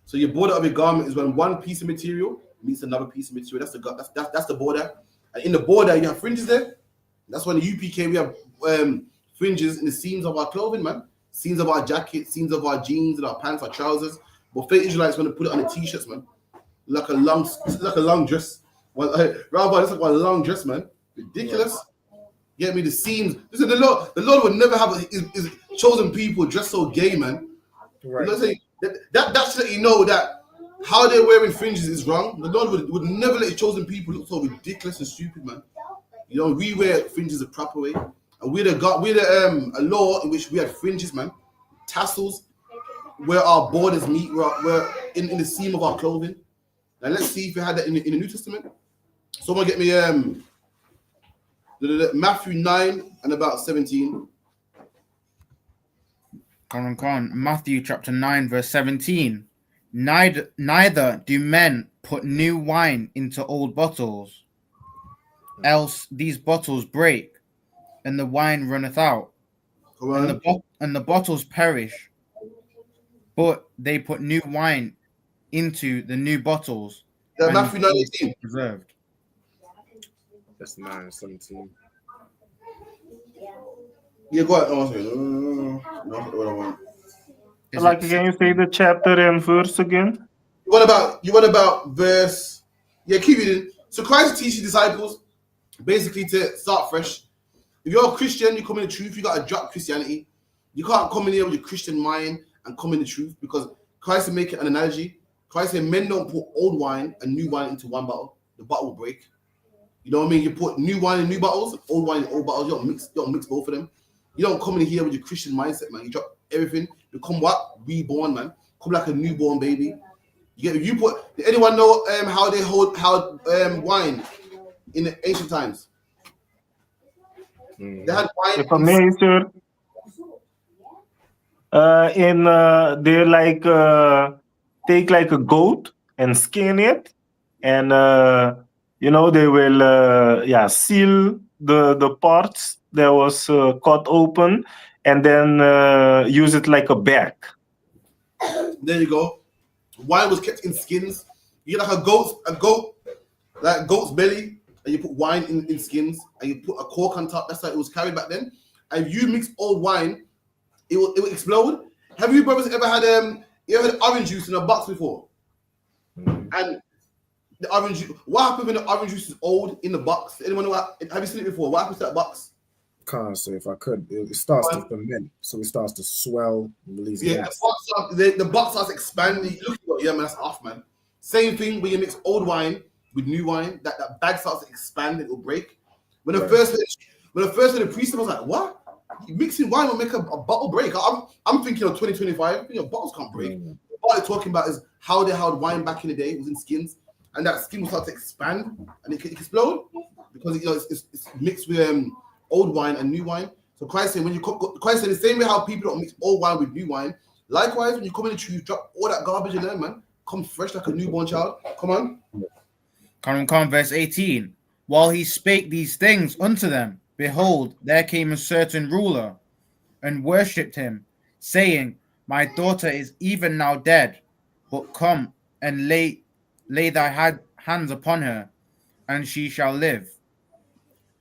So your border of a garment is when one piece of material meets another piece of material. That's the border. And in the border, you have fringes there. That's when the UPK, we have fringes in the seams of our clothing, man. Seams of our jackets, seams of our jeans and our pants, our trousers. But for Israelites, when they put it on the t-shirts, man, like a long dress. Rabbi, it's like one long dress, man. Ridiculous. Get me the seams. Listen, the Lord would never have his chosen people dressed so gay, man. Right. That should let you know that how they're wearing fringes is wrong. The Lord would never let his chosen people look so ridiculous and stupid, man. We wear fringes the proper way, and we're a law in which we had fringes, man, tassels, where our borders meet, we're in the seam of our clothing. Now let's see if we had that in the New Testament. Someone get me Matthew 9 and about 17. Come on. Matthew chapter 9 verse 17. Neither do men put new wine into old bottles, else these bottles break, and the wine runneth out, and the bottles perish. But they put new wine into the new bottles. Yeah, Matthew 9:18. Preserved. That's 9:17. Yeah, go ahead. Like, can you say the chapter and verse again? What about verse? Yeah, keep reading. So Christ teaches disciples basically to start fresh. If you're a Christian, you come in the truth. You got to drop Christianity. You can't come in here with your Christian mind and come in the truth, because Christ is making an analogy. Christ said, men don't put old wine and new wine into one bottle. The bottle will break. You know what I mean? You put new wine in new bottles, old wine in old bottles. You don't mix both of them. You don't come in here with your Christian mindset, man. You drop everything, become what? Reborn, man. Come like a newborn baby. You put. Did anyone know how they hold wine in the ancient times? They had wine. If I may, sir, they like take like a goat and skin it, and they will seal the parts that was cut open, and then use it like a bag. There you go. Wine was kept in skins. You get like a goat, like goat's belly, and you put wine in skins, and you put a cork on top. That's how it was carried back then. And if you mix old wine, it will explode. Have you brothers ever had orange juice in a box before? And the orange juice, what happens when the orange juice is old in the box? Anyone know have you seen it before? What happens to that box? Can't say if I could. It starts to ferment, so it starts to swell and release gas. The box starts expanding. Look at it, yeah, man, that's off, man. Same thing when you mix old wine with new wine, that bag starts to expand, it will break. When the first the priest was like, what? Mixing wine will make a bottle break. I'm thinking of 2025. Bottles can't break. What they're talking about is how they held wine back in the day. It was in skins, and that skin will start to expand and it can explode because it's mixed with old wine and new wine. So Christ said, Christ said the same way how people don't mix old wine with new wine. Likewise, when you come in the tree, you drop all that garbage in there, man. Come fresh like a newborn child. Come on. Come, verse 18. While he spake these things unto them, behold, there came a certain ruler and worshipped him, saying, My daughter is even now dead, but come and lay thy hands upon her, and she shall live.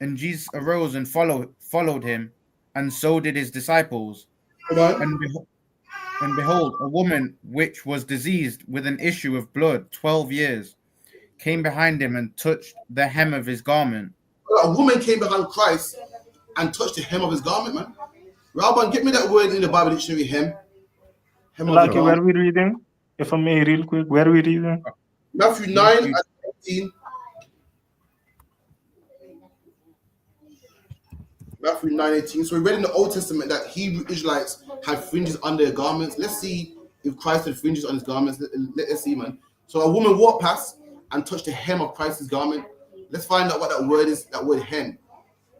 And Jesus arose and followed him, and so did his disciples. And behold, a woman which was diseased with an issue of blood 12 years came behind him and touched the hem of his garment. A woman came behind Christ and touched the hem of his garment, man. Rabban, get me that word in the Bible dictionary, hem. Like where we reading? If I may, real quick, where we reading? Matthew 9 and 18. Matthew 9:18. So we read in the Old Testament that Hebrew Israelites had fringes on their garments. Let's see if Christ had fringes on his garments. Let's see, man. So a woman walked past and touched the hem of Christ's garment. Let's find out what that word is, that word hem,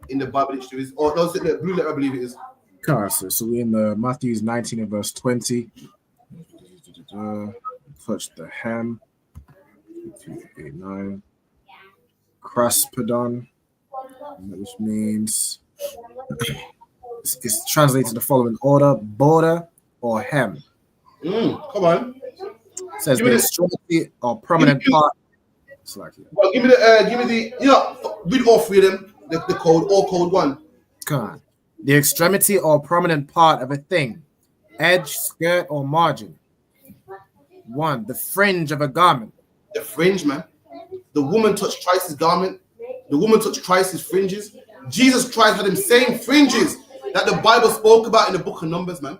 in the Bible dictionary. Or no, the blue letter, I believe it is. So we're in the Matthew 19 and verse 20. Touch the hem. 8-9. Kraspedon, which means it's translated in the following order: border or hem. Come on. It says the extremity or prominent part. It's like well, give me the read all three of them. The code, all code one. Come on. The extremity or prominent part of a thing, edge, skirt, or margin. 1. The fringe of a garment. The fringe, man. The woman touched Christ's garment. The woman touched Christ's fringes. Jesus Christ had them same fringes that the Bible spoke about in the book of Numbers, man.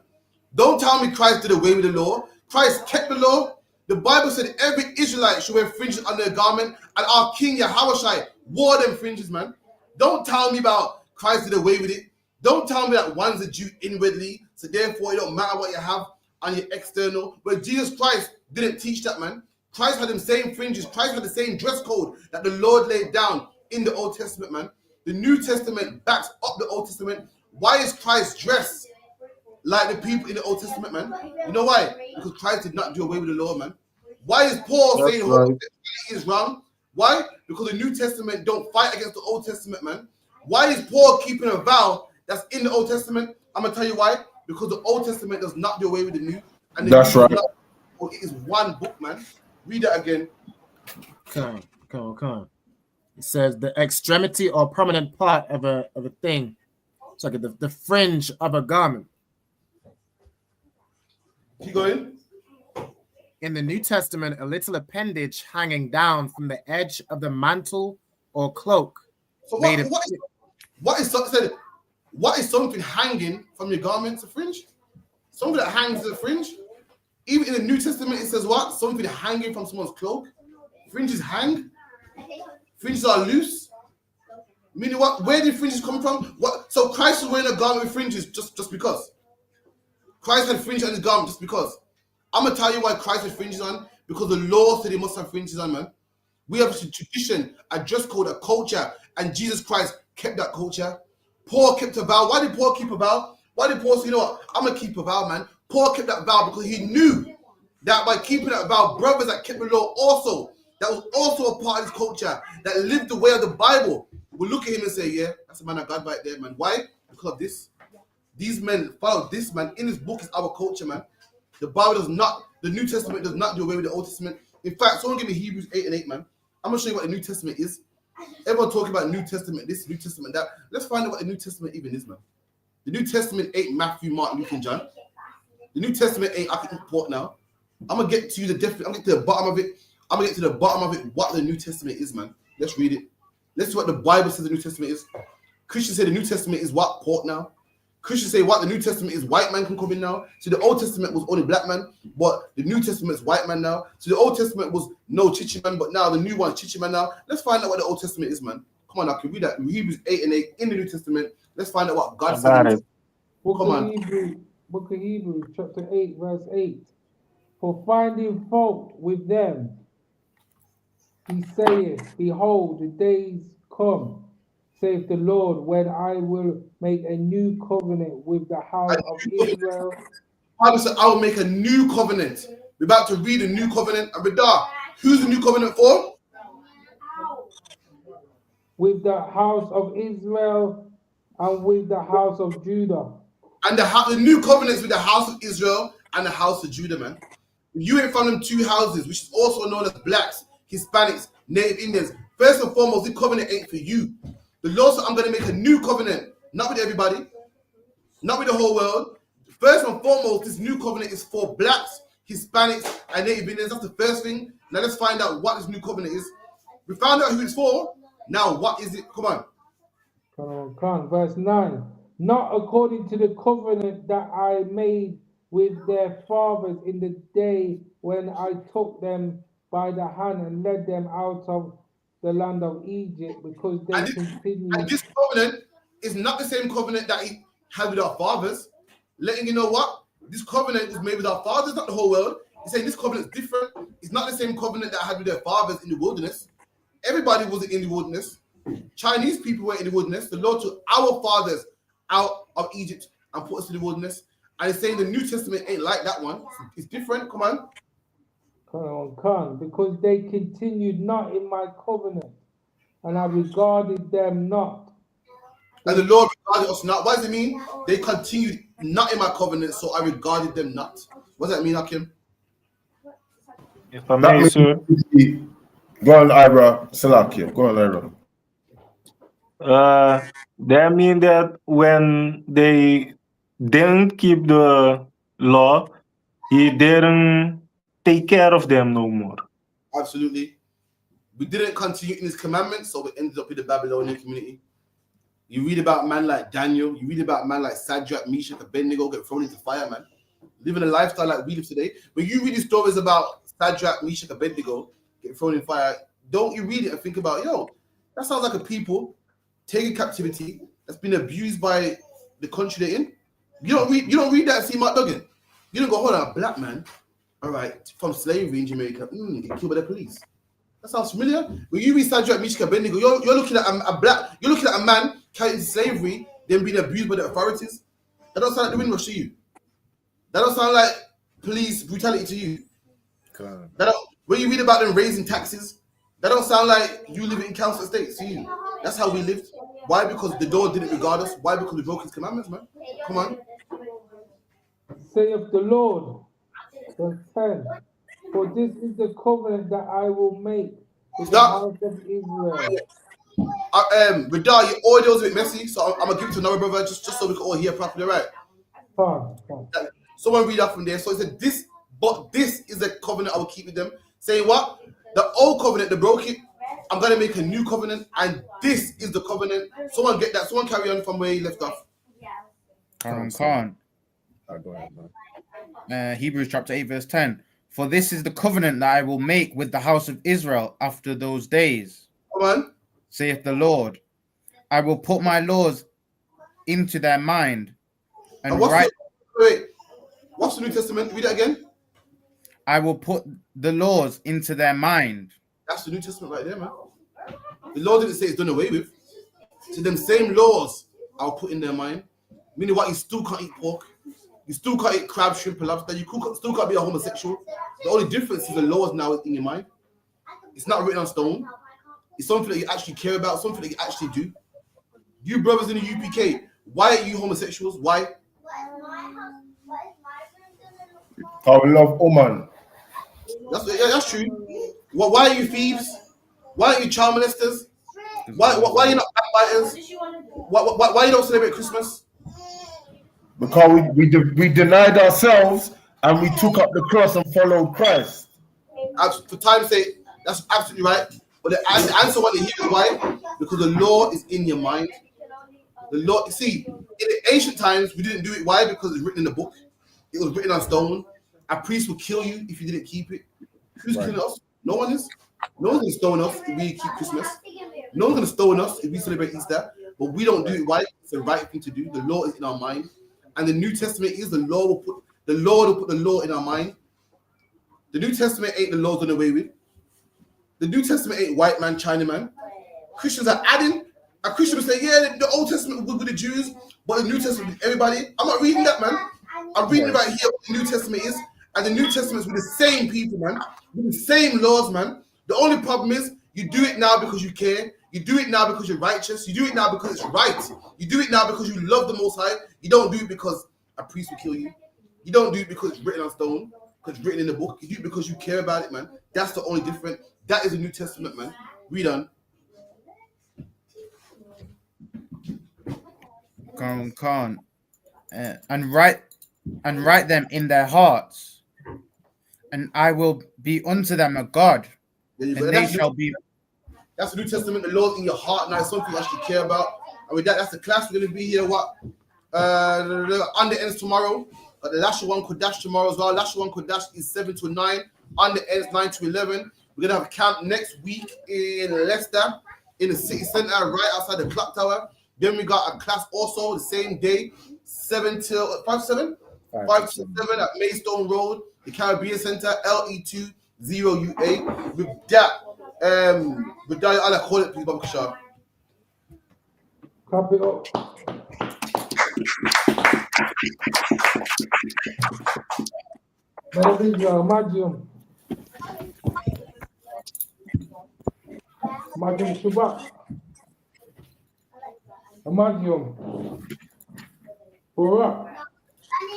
Don't tell me Christ did away with the law. Christ kept the law. The Bible said every Israelite should wear fringes on their garment, and our King Yahushua wore them fringes, man. Don't tell me about Christ did away with it. Don't tell me that one's a Jew inwardly, so therefore it don't matter what you have on your external. But Jesus Christ didn't teach that, man. Christ had them same fringes. Christ had the same dress code that the Lord laid down in the Old Testament, man. The New Testament backs up the Old Testament. Why is Christ dressed like the people in the Old Testament, man? You know why? Because Christ did not do away with the law, man. Why is Paul saying homosexuality is wrong? Why? Because the New Testament don't fight against the Old Testament, man. Why is Paul keeping a vow that's in the Old Testament? I'm gonna tell you why. Because the Old Testament does not do away with the New. And the that's New right. It is one book, man. Read that again. Come on. It says the extremity or prominent part of a thing. It's like the fringe of a garment. Keep going. In the New Testament, a little appendage hanging down from the edge of the mantle or cloak. So what is something hanging from your garments? A fringe? Something that hangs is a fringe? Even in the New Testament, it says what? Something hanging from someone's cloak. Fringes hang. Fringes are loose. Meaning what? Where did fringes come from? What? So Christ was wearing a garment with fringes just because. Christ had fringes on his garment just because. I'm gonna tell you why Christ had fringes on, because the law said he must have fringes on, man. We have a tradition, a dress code, a culture, and Jesus Christ kept that culture. Paul kept a vow. Why did Paul keep a vow? Why did Paul say, you know what, I'm gonna keep a vow, man? Paul kept that vow because he knew that by keeping that vow, brothers that kept the law also, that was also a part of his culture, that lived the way of the Bible, will look at him and say, yeah, that's a man of God right there, man. Why? Because of this. These men follow this, man. In this book is our culture, man. The Bible does not, the New Testament does not do away with the Old Testament. In fact, someone give me Hebrews 8 and 8, man. I'm going to show you what the New Testament is. Everyone talking about New Testament, this, New Testament, that. Let's find out what the New Testament even is, man. The New Testament ain't Matthew, Mark, Luke, and John. The New Testament ain't I can import now. I'm going to get to you the definition. I'm going to get to the bottom of it. I'm going to get to the bottom of it, what the New Testament is, man. Let's read it. Let's see what the Bible says the New Testament is. Christians say the New Testament is what? Port now. Christians say what? The New Testament is white man can come in now. So the Old Testament was only black man, but the New Testament is white man now. So the Old Testament was no chichi man, but now the new one chichi man now. Let's find out what the Old Testament is, man. Come on, I can read that. Hebrews 8 and 8 in the New Testament. Let's find out what God said. Book of Hebrews, chapter 8, verse 8. For finding fault with them, he saith, behold, the days come, saith the Lord, when I will make a new covenant with the house of Israel. Bible said, I will make a new covenant. We're about to read a new covenant. And Radar, who's the new covenant for? With the house of Israel and with the house of Judah. And the new covenants with the house of Israel and the house of Judah, man. You ain't found them two houses, which is also known as blacks, Hispanics, Native Indians. First and foremost, this covenant ain't for you. The Lord said, I'm going to make a new covenant, not with everybody, not with the whole world. First and foremost, this new covenant is for blacks, Hispanics, and Native Indians. That's the first thing. Now let's find out what this new covenant is. We found out who it's for. Now, what is it? Come on. Come on. Verse 9. Not according to the covenant that I made with their fathers in the day when I took them by the hand and led them out of the land of Egypt, because they continued. And this covenant is not the same covenant that he had with our fathers. Letting you know what? This covenant was made with our fathers, not the whole world. He's saying this covenant is different. It's not the same covenant that I had with their fathers in the wilderness. Everybody wasn't in the wilderness. Chinese people were in the wilderness. The Lord took our fathers out of Egypt and put us in the wilderness. And he's saying the New Testament ain't like that one. It's different. Come on. Come, because they continued not in my covenant, and I regarded them not. And the Lord regarded us not. What does it mean? They continued not in my covenant, so I regarded them not. What does that mean, Hakim? If I may, sir. Go on, Ira. Salakia. Go on, Ira. That means that when they didn't keep the law, he didn't take care of them no more. Absolutely. We didn't continue in his commandments, so we ended up in the Babylonian community. You read about man like Daniel, you read about man like Shadrach, Meshach, Abednego get thrown into fire, man. Living a lifestyle like we live today. When you read the stories about Shadrach, Meshach, Abednego get thrown in fire, don't you read it and think about, yo, that sounds like a people taken captivity that's been abused by the country they're in. You don't read that and see Mark Duggan. You don't go, hold on, a black man, all right, from slavery in Jamaica, get killed by the police. That sounds familiar. When you read Shadrach, Meshach, Abednego, you're looking at you're looking at a man carried into slavery, then being abused by the authorities. That don't sound like the Windrush to you. That don't sound like police brutality to you. When you read about them raising taxes, that don't sound like you living in council estates to you. That's how we lived. Why? Because the Lord didn't regard us. Why? Because we broke his commandments, man. Come on. Saith the Lord, verse 10. For this is the covenant that I will make with the house of Israel. Radar, your audio's a bit messy, so I'm gonna give it to another brother just so we can all hear properly, right? Someone read up from there. So it said this, but this is the covenant I will keep with them. Saying what? The old covenant, they broke it. I'm gonna make a new covenant, and this is the covenant. Someone get that. Someone carry on from where he left off. Khan. Hebrews chapter 8, verse 10. For this is the covenant that I will make with the house of Israel after those days. Come on. Saith the Lord, I will put my laws into their mind and write. Wait, What's the New Testament? Read it again. I will put the laws into their mind. That's the New Testament right there, man. The law didn't say it's done away with. So them same laws I'll put in their mind. Meaning what? You still can't eat pork. You still can't eat crab, shrimp, and lobster. You still can't be a homosexual. The only difference is the laws now in your mind. It's not written on stone. It's something that you actually care about, something that you actually do. You brothers in the UPK, why are you homosexuals? Why? I love woman. That's true. Why are you thieves? Why are you child molesters? Why are you not backbiters? Why you don't celebrate Christmas? Because we denied ourselves and we took up the cross and followed Christ. For time's sake, that's absolutely right. But the answer what they hear is why? Because the law is in your mind. The law, see, in the ancient times, we didn't do it. Why? Because it's written in the book. It was written on stone. A priest will kill you if you didn't keep it. Who's killing us? No one is. No one's going to stone us if we keep Christmas. No one's going to stone us if we celebrate Easter. But we don't do it. Why? It's the right thing to do. The law is in our mind. And the New Testament is the Lord will put the law in our mind. The New Testament ain't the laws done away with. The New Testament ain't white man, China man. Christians are adding. A Christian will say, yeah, the Old Testament was with the Jews, but the New Testament with everybody. I'm not reading that, man. I'm reading right here what the New Testament is. And the New Testament is with the same people, man. With the same laws, man. The only problem is you do it now because you care. You do it now because you're righteous. You do it now because it's right. You do it now because you love the Most High. You don't do it because a priest will kill you. You don't do it because it's written on stone, because it's written in the book. You do it because you care about it, man. That's the only difference. That is the New Testament, man. Read on. Can't. And write them in their hearts, and I will be unto them a God, and they shall be. That's the New Testament. The Lord in your heart now is something you actually care about. And with that, that's the class. We're going to be here. Under ends tomorrow. The Lasher one could dash tomorrow as well. Lasher one could dash is 7 to 9. Under ends 9 to 11. We're going to have a camp next week in Leicester, in the city center, right outside the clock tower. Then we got a class also the same day, 7 till 5 to 7? 5 to 7 at Maidstone Road, the Caribbean Center, LE20UA. With that, I'll call it, please, Baba Kashar. Clap it up. Magium Shabbat. Magium. Ura.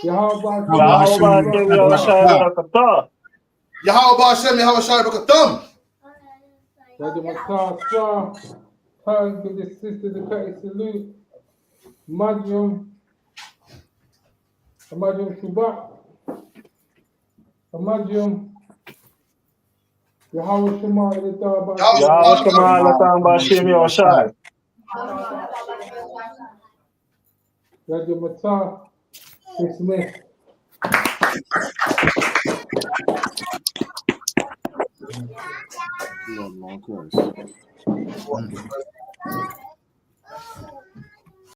Yahweh Hashem, Yahweh Shai Bakatam. Brother Matar, time to the sister the courtesy salute. Magium Shabbat. Magium. Yahweh Shema Eletah Yahweh Shema Eletah B'Shem Yoshai. Brother Matar, dismissed. Lord, Christ.